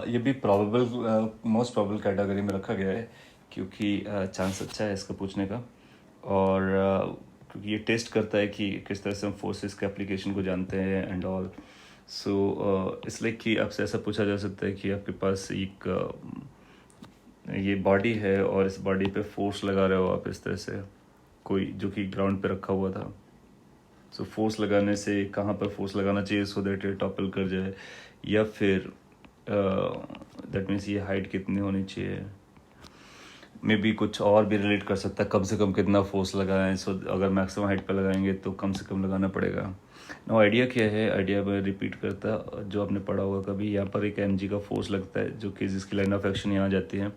ये भी प्रॉबेबल मोस्ट प्रॉबेबल कैटेगरी में रखा गया है क्योंकि चांस अच्छा है इसका पूछने का, और क्योंकि ये टेस्ट करता है कि किस तरह से हम फोर्सेस के एप्लीकेशन को जानते हैं एंड ऑल। सो इसलिए कि आपसे ऐसा पूछा जा सकता है कि आपके पास एक ये बॉडी है और इस बॉडी पे फोर्स लगा रहे हो आप इस तरह से, कोई जो कि ग्राउंड पे रखा हुआ था। सो फोर्स लगाने से कहाँ पर फोर्स लगाना चाहिए सो दैट ये टॉपल कर जाए, या फिर दैट मीन्स ये हाइट कितनी होनी चाहिए, मे बी कुछ और भी रिलेट कर सकता है, कम से कम कितना फोर्स लगाएं। सो अगर मैक्सिमम हाइट पर लगाएंगे तो कम से कम लगाना पड़ेगा। नो आइडिया क्या है, आइडिया में रिपीट करता जो आपने पढ़ा होगा कभी, यहाँ पर एक mg का फोर्स लगता है जो कि जिसकी लाइन ऑफ एक्शन यहाँ जाती है।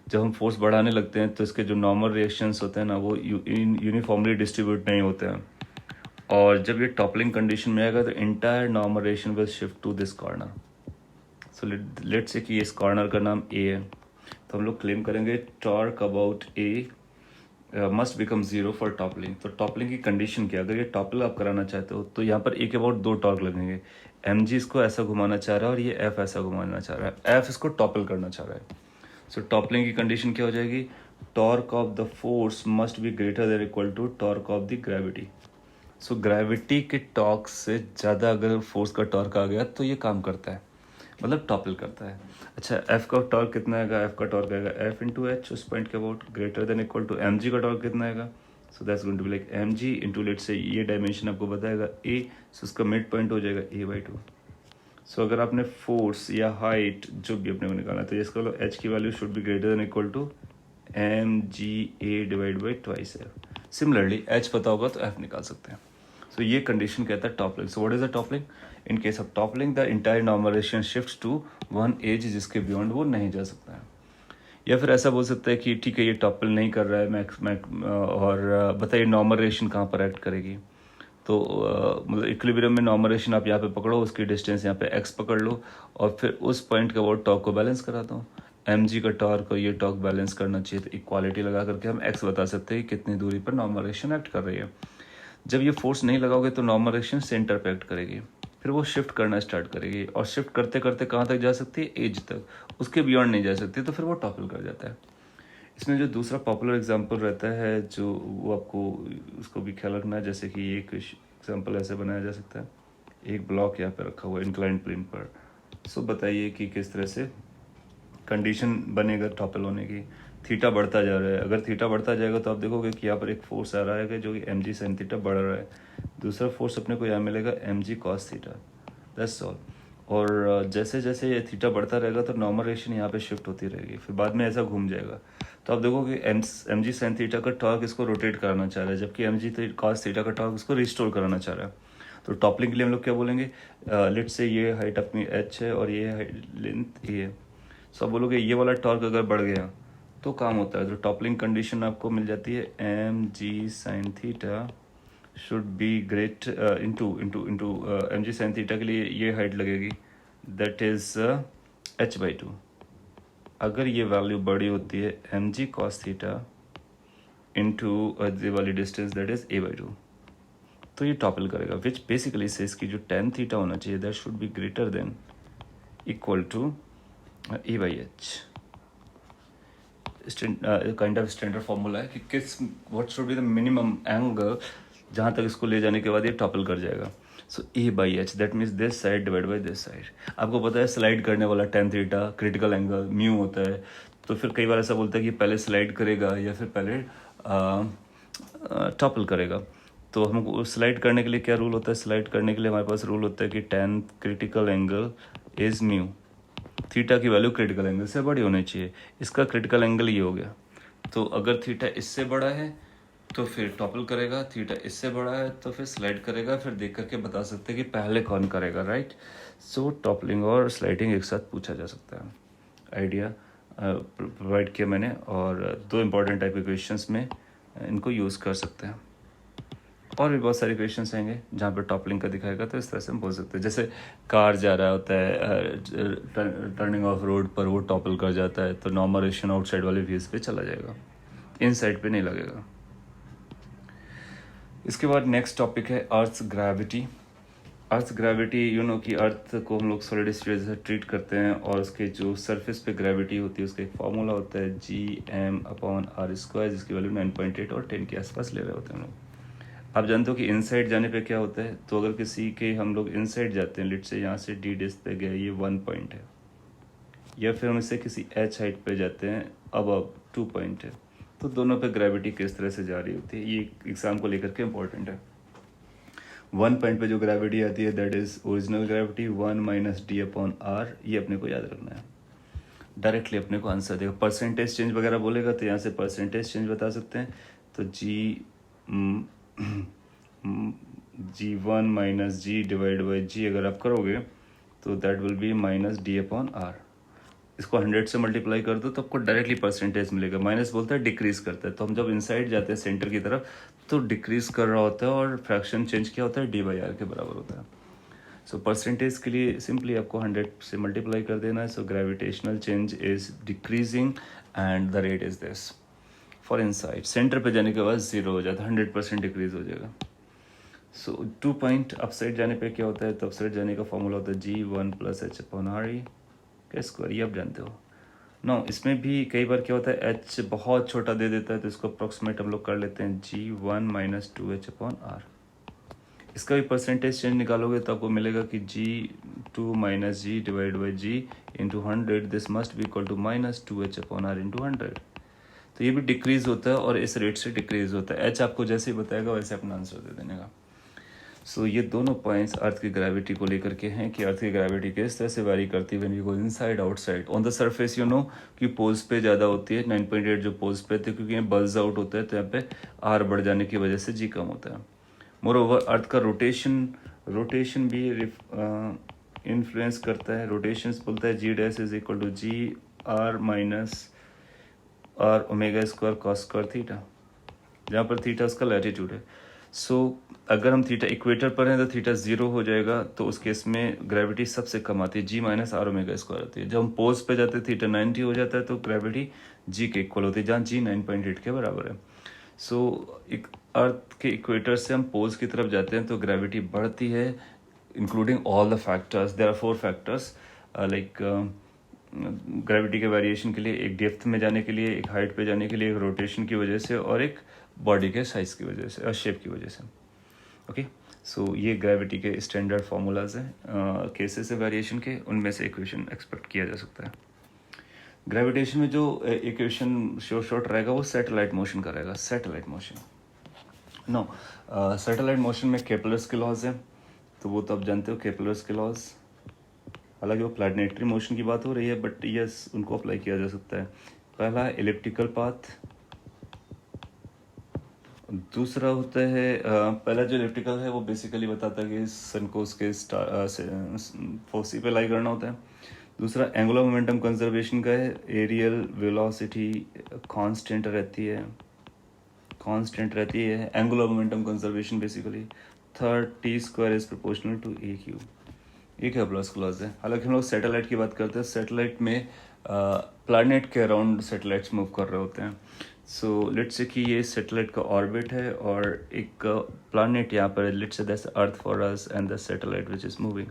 जब हम फोर्स बढ़ाने लगते हैं तो इसके जो नॉर्मल रिएक्शंस होते हैं ना वो यूनिफॉर्मली डिस्ट्रीब्यूट नहीं होते हैं, और जब ये टॉपलिंग कंडीशन में आएगा तो entire normal reaction will shift to this corner. So let's say कि इस कॉर्नर का नाम ए है, तो हम लोग क्लेम करेंगे torque about A must become zero for toppling. तो टॉपलिंग की कंडीशन क्या, अगर ये टॉपल आप कराना चाहते हो तो यहाँ पर ए के अबाउट 2 टॉर्क लगेंगे। mg इसको ऐसा घुमाना चाह रहा है और ये f ऐसा घुमाना चाह रहा है, f इसको टॉपल करना चाह रहा है। सो टॉपलिंग की कंडीशन क्या हो जाएगी, torque of the force must be greater than equal to torque of the gravity. So gravity के टॉर्क से ज़्यादा अगर फोर्स का टॉर्क आ गया तो ये काम करता है, मतलब टॉपल करता है। अच्छा, एफ का टॉर्क कितना आएगा, एफ का टॉर्क आएगा एफ इंटू एच उस पॉइंट के about greater than equal to m g का टॉर्क कितना आएगा, so that's going to be like m g into let say ये डायमेंशन आपको बताएगा ए, सो उसका मिड पॉइंट हो जाएगा a/2। सो अगर आपने फोर्स या हाइट जो भी अपने को निकालना है तो इसका लो एच की value should be greater than equal to m g a divide by twice F. Similarly h पता होगा तो एफ निकाल सकते हैं। सो ये कंडीशन कहता है toppling. So what is the toppling, in case of toppling the entire normalization shifts to one edge जिसके बियॉन्ड वो नहीं जा सकता है। या फिर ऐसा बोल सकता है कि ठीक है ये टॉपल नहीं कर रहा है और बताइए नॉर्मलाइजेशन कहाँ पर एक्ट करेगी। तो मतलब इक्विलिब्रियम में नॉर्मलाइजेशन आप यहाँ पे पकड़ो, उसकी डिस्टेंस यहाँ पे x पकड़ लो और फिर उस पॉइंट के अबाउट टॉर्क को बैलेंस कराता हूँ। mg का टॉर्क और ये टॉर्क बैलेंस करना चाहिए, तो इक्वालिटी लगा करके हम x बता सकते हैं कि कितनी दूरी पर नॉर्मलाइजेशन एक्ट कर रही है। जब ये फोर्स नहीं लगाओगे तो नॉर्मलाइजेशन सेंटर पे एक्ट करेगी, फिर वो शिफ्ट करना स्टार्ट करेगी और शिफ्ट करते करते कहाँ तक जा सकती है, एज तक, उसके बियॉन्ड नहीं जा सकती, तो फिर वो टॉपल कर जाता है। इसमें जो दूसरा पॉपुलर एग्जांपल रहता है जो वो आपको उसको भी ख्याल रखना है, जैसे कि एक एग्जांपल ऐसे बनाया जा सकता है, एक ब्लॉक यहाँ पे रखा हुआ है इंक्लाइंड प्लेन पर। सो बताइए कि किस तरह से कंडीशन बनेगा टॉपल होने की। थीटा बढ़ता जा रहा है, अगर थीटा बढ़ता जाएगा तो आप देखोगे कि यहाँ पर एक फोर्स आ रहा है जो कि एम जी साइन थीटा बढ़ रहा है, दूसरा फोर्स अपने को यहाँ मिलेगा m g cos theta, that's all. और जैसे जैसे ये थीटा बढ़ता रहेगा तो नॉर्मल रेशन यहाँ पे शिफ्ट होती रहेगी, फिर बाद में ऐसा घूम जाएगा। तो आप देखोगे एम जी साइन थीटा का टॉर्क इसको रोटेट कराना चाह रहा है, जबकि एम जी कॉस थीटा का टॉर्क इसको रिस्टोर कराना चाह रहा है। तो टॉपलिंग के लिए हम लोग क्या बोलेंगे, लेट से ये हाइट अपनी एच है और ये हाइट लेंथ ए है। सो आप बोलोगे ये वाला टॉर्क अगर बढ़ गया तो काम होता है, तो टॉपलिंग कंडीशन आपको मिल जाती है m g sine theta should be great into m g sine theta के लिए ये हाइट लगेगी दैट इज h/2। अगर ये वैल्यू बड़ी होती है m g cos theta into ये वाली डिस्टेंस दैट इज a/2, तो ये टॉपल करेगा, विच बेसिकली से इसकी जो टेन थीटा होना चाहिए that should be greater than equal to a/h। Kind of standard formula है कि किस what should be the minimum angle जहाँ तक इसको ले जाने के बाद ये टॉपल कर जाएगा। सो a/h that means this side divide by this side. आपको पता है स्लाइड करने वाला tan theta critical angle mu होता है, तो फिर कई बार ऐसा बोलता है कि पहले स्लाइड करेगा या फिर पहले टॉपल करेगा। तो हमको स्लाइड करने के लिए क्या रूल होता है, स्लाइड करने के लिए हमारे पास रूल होता है कि ten critical angle is mu, theta की वैल्यू क्रिटिकल एंगल से बड़ी होनी चाहिए, इसका क्रिटिकल एंगल ये हो गया। तो अगर थीटा इससे बड़ा है तो फिर टॉपल करेगा, थीटा इससे बड़ा है तो फिर स्लाइड करेगा, फिर देख करके बता सकते हैं कि पहले कौन करेगा, राइट। सो टॉपलिंग और स्लाइडिंग एक साथ पूछा जा सकता है। आइडिया प्रोवाइड किया मैंने, और दो इम्पॉर्टेंट टाइप के क्वेश्चंस में इनको यूज़ कर सकते हैं। और भी बहुत सारे क्वेश्चंस आएंगे जहाँ पे टॉपलिंग का दिखाएगा, तो इस तरह से हम बोल सकते हैं। जैसे कार जा रहा होता है टर्निंग ऑफ रोड पर, वो टॉपल कर जाता है, तो नॉर्मल रेशन आउटसाइड वाले व्यूज़ पे चला जाएगा, इन साइड पे नहीं लगेगा। इसके बाद नेक्स्ट टॉपिक है earth gravity. Earth gravity, you know कि अर्थ को हम लोग सॉलिड स्फीयर जैसे ट्रीट करते हैं, और उसके जो सरफेस पे ग्रेविटी होती है उसका एक फार्मूला होता है Gm/r², जिसकी वैल्यू 9.8 और 10 के आसपास ले रहे होते हैं हम लोग। आप जानते हो कि इनसाइड जाने पे क्या होता है, तो अगर किसी के हम लोग इनसाइड जाते हैं, लिट से यहाँ से डी डिस्क पे गए, ये 1 पॉइंट है, या फिर हम इससे किसी एच हाइट पे जाते हैं, अब 2 पॉइंट है, तो दोनों पे ग्रेविटी किस तरह से जा रही होती है, ये एग्जाम को लेकर के इम्पोर्टेंट है। 1 पॉइंट पे जो ग्रेविटी आती है that is original gravity 1 - d/r, ये अपने को याद रखना है। डायरेक्टली अपने को आंसर देगा। परसेंटेज चेंज वगैरह बोलेगा तो यहाँ से परसेंटेज चेंज बता सकते हैं, तो G1 - G/G अगर आप करोगे तो दैट विल बी -d/r। इसको 100 से मल्टीप्लाई कर दो तो आपको डायरेक्टली परसेंटेज मिलेगा। माइनस बोलता है डिक्रीज करता है, तो हम जब इनसाइड जाते हैं सेंटर की तरफ तो डिक्रीज कर रहा होता है, और फ्रैक्शन चेंज क्या होता है, d/r के बराबर होता है। सो परसेंटेज के लिए सिंपली आपको 100 से मल्टीप्लाई कर देना है। So gravitational change is decreasing and the rate is this for inside. Centre पे जाने के बाद 0 हो जाता है, 100% डिक्रीज हो जाएगा। सो 2 पॉइंट अपसाइड जाने पे क्या होता है, तो अपसाइड जाने का फॉर्मूला होता है G1 + h/r का स्क्वायर, ये आप जानते हो। नो, इसमें भी कई बार क्या होता है, h बहुत छोटा दे देता है, तो इसको अप्रोक्सीमेट हम लोग कर लेते हैं G1 - 2h/r। इसका भी परसेंटेज चेंज निकालोगे तो आपको मिलेगा कि G2 - G/G × 100, this must be equal to -2h/r × 100। तो ये भी डिक्रीज होता है और इस रेट से डिक्रीज होता है। h आपको जैसे ही बताएगा वैसे अपना आंसर दे देने का। सो ये दोनों पॉइंट्स अर्थ की ग्रेविटी को लेकर के हैं कि अर्थ की ग्रेविटी किस तरह से वेरी करती है when you go inside outside. On the surface you know कि पोल्स पे ज़्यादा होती है, 9.8 जो पोल्स पे थे, क्योंकि ये बल्ज आउट होता है, तो यहाँ पे r बढ़ जाने की वजह से g कम होता है। मोर ओवर अर्थ का रोटेशन भी इन्फ्लुएंस करता है। रोटेशन बोलता है G' = G r - r ω² cos² theta, जहाँ पर थीटा उसका लैटिट्यूड है। सो अगर हम थीटा इक्वेटर पर हैं तो थीटा 0 हो जाएगा, तो उस केस में ग्रेविटी सबसे कम आती है, G - r ω² आती है। जब हम पोज पे जाते हैं थीटा 90 हो जाता है, तो ग्रेविटी G के इक्वल होती है, जहाँ G 9.8 के बराबर है। सो अर्थ के इक्वेटर से हम पोज की तरफ जाते हैं तो ग्रेविटी बढ़ती है, including all the factors. There are 4 factors like gravity के वेरिएशन के लिए, एक डेप्थ में जाने के लिए, एक हाइट पे जाने के लिए, एक रोटेशन की वजह से, और एक बॉडी के साइज की वजह से, शेप की वजह से। ओके, सो ये ग्रेविटी के स्टैंडर्ड फार्मूलाज हैं केसेस है वेरिएशन के, उनमें से इक्वेशन एक्सपेक्ट किया जा सकता है। ग्रेविटेशन में जो इक्वेशन शॉर्ट रहेगा वो सैटेलाइट मोशन का रहेगा। Satellite motion no, satellite motion में केपलर्स के लॉज हैं, तो वो तो आप जानते हो केपलर्स के लॉज। हालांकि वो प्लैनेटरी मोशन की बात हो रही है, बट यस उनको अप्लाई किया जा सकता है। पहला एलिप्टिकल पाथ, दूसरा होता है पहला जो इलेक्ट्रिकल है वो बेसिकली बताता है कि सन को उसके फोसी पे लाई करना होता है। दूसरा एंगुलर मोमेंटम कंजर्वेशन का है, एरियल वेलोसिटी कांस्टेंट रहती है angular momentum conservation basically. Third T² is proportional to AQ। ये केपलर्स का लॉज है। हालांकि हम लोग सैटेलाइट की बात करते हैं, सैटेलाइट में प्लैनेट के अराउंड सैटेलाइट्स मूव कर रहे होते हैं। सो लेट्स से कि ये सैटेलाइट का ऑर्बिट है और एक प्लैनेट यहाँ पर है, let's say that's earth for us and the satellite which is moving.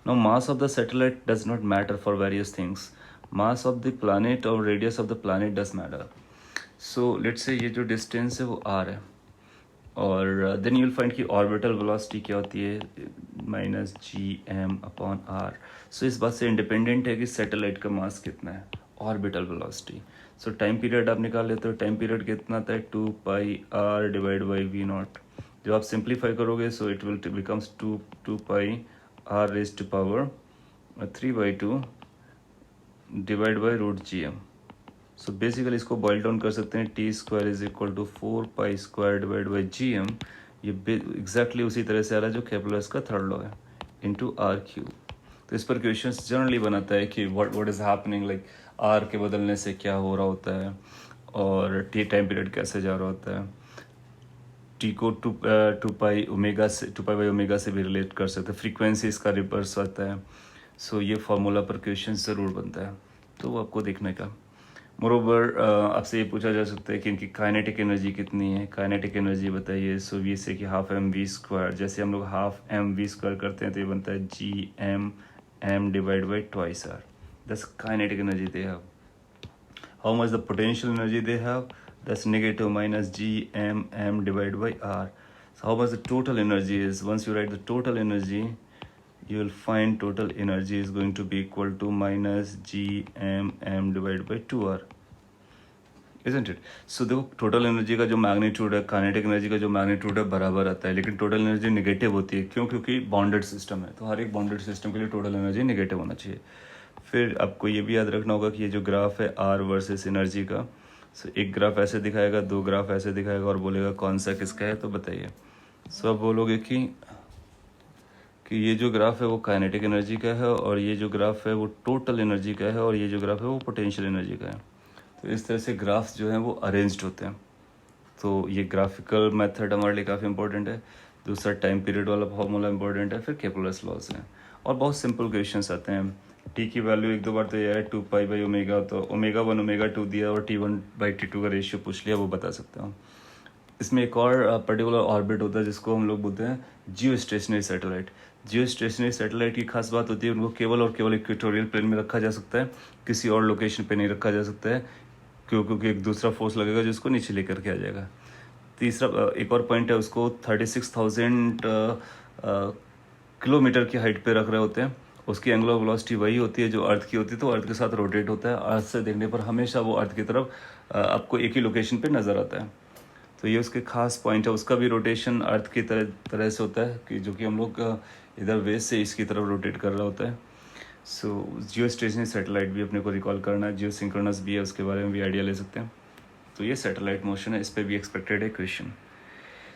Now mass of the satellite does not matter for various things, mass of the planet और radius of the planet does matter. So let's say ये जो distance है वो r है, और then you'll find कि orbital velocity क्या होती है -Gm/r। सो इस बात से इंडिपेंडेंट है कि सैटेलाइट का मास कितना है, ऑर्बिटल वेलोसिटी। सो टाइम पीरियड आप निकाल लेते हो, टाइम पीरियड कितना था 2πr / v0। जब आप सिंप्लीफाई करोगे so it will becomes 2πr raised to power 3/2 / √Gm। So basically इसको बॉइल डाउन कर सकते हैं, T² = 4π² / Gm। ये एग्जैक्टली उसी तरह से आ रहा है जो केपलर्स का थर्ड लॉ है, × r³ तो इस पर क्वेश्चंस जनरली बनाता है कि what is happening, like r के बदलने से क्या हो रहा होता है और टी टाइम पीरियड कैसे जा रहा होता है। टी को टू पाई बाई ओमेगा से भी रिलेट कर सकते हैं, फ्रीक्वेंसी इसका रिवर्स आता है। सो ये फार्मूला पर क्वेश्चन ज़रूर बनता है, तो वो आपको देखने का। मोरोवर आपसे ये पूछा जा सकता है कि इनकी काइनेटिक एनर्जी कितनी है। काइनेटिक एनर्जी बताइए। सो वी से कि हाफ एम वी स्क्वायर, जैसे हम लोग हाफ एम वी स्क्वायर करते हैं तो ये बनता है G M divide by twice r. That's kinetic energy they have. How much the potential energy they have, that's negative minus m divided by r. So how much the total energy is? Once you write the total energy, you will find total energy is going to be equal to minus m divided by 2r, isn't it? So देखो total energy का जो magnitude है, kinetic energy का जो magnitude है बराबर आता है, लेकिन टोटल एनर्जी नेगेटिव होती है। क्यों? क्योंकि बॉन्डेड सिस्टम है, तो हर एक बॉन्डेड सिस्टम के लिए टोटल एनर्जी नेगेटिव होना चाहिए। फिर आपको ये भी याद रखना होगा कि ये जो ग्राफ है आर वर्सेस एनर्जी का, सो एक ग्राफ ऐसे दिखाएगा, दो ग्राफ ऐसे दिखाएगा और बोलेगा कौन सा किसका है, तो बताइए। सो आप बोलोगे कि ये जो ग्राफ है वो काइनेटिक एनर्जी का है और ये जो ग्राफ है वो टोटल एनर्जी का है और ये जो ग्राफ है वो पोटेंशियल एनर्जी का है। तो इस तरह से ग्राफ्स जो हैं वो अरेंज्ड होते हैं। तो ये ग्राफिकल मेथड हमारे लिए काफ़ी इंपॉर्टेंट है। दूसरा टाइम पीरियड वाला फॉर्मूला इंपॉर्टेंट है। फिर केपलर्स लॉज हैं और बहुत सिंपल क्वेश्चंस आते हैं। टी की वैल्यू एक दो बार तो ये है 2 पाई बाई ओमेगा, तो ओमेगा 1 ओमेगा 2 दिया और T1 बाई T2 का रेशियो पूछ लिया, वो बता सकते हो। इसमें एक और पर्टिकुलर ऑर्बिट होता है जिसको हम लोग बोलते हैं जियो स्टेशनरी सैटेलाइट। जियो स्टेशनरी सैटेलाइट की खास बात होती है उनको केवल और केवल इक्वेटोरियल प्लेन में रखा जा सकता है, किसी और लोकेशन पे नहीं रखा जा सकता है, क्योंकि एक दूसरा फोर्स लगेगा जिसको नीचे लेकर के आ जाएगा। तीसरा एक और पॉइंट है, उसको 36,000 किलोमीटर की हाइट पे रख रहे होते हैं। उसकी एंगुलर वेलोसिटी वही होती है जो अर्थ की होती है, तो अर्थ के साथ रोटेट होता है। अर्थ से देखने पर हमेशा वो अर्थ की तरफ आपको एक ही लोकेशन पे नज़र आता है। तो ये उसके खास पॉइंट है। उसका भी रोटेशन अर्थ की तरह से होता है कि जो कि हम लोग इधर वेस्ट से इसकी तरफ रोटेट कर रहा होता है। सो जियो स्टेशनरी सैटेलाइट भी अपने को रिकॉल करना है। जियो सिंक्रोनस भी है, उसके बारे में भी आइडिया ले सकते हैं। तो ये सैटेलाइट मोशन है, इस पर भी एक्सपेक्टेड है क्वेश्चन।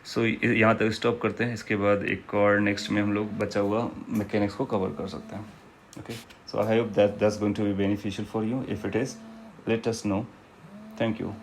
सो यहाँ तक स्टॉप करते हैं। इसके बाद एक और नेक्स्ट में हम लोग बचा हुआ मैकेनिक्स को कवर कर सकते हैं। Okay, so I hope that's going to be beneficial for you. If it is, let us know. Thank you.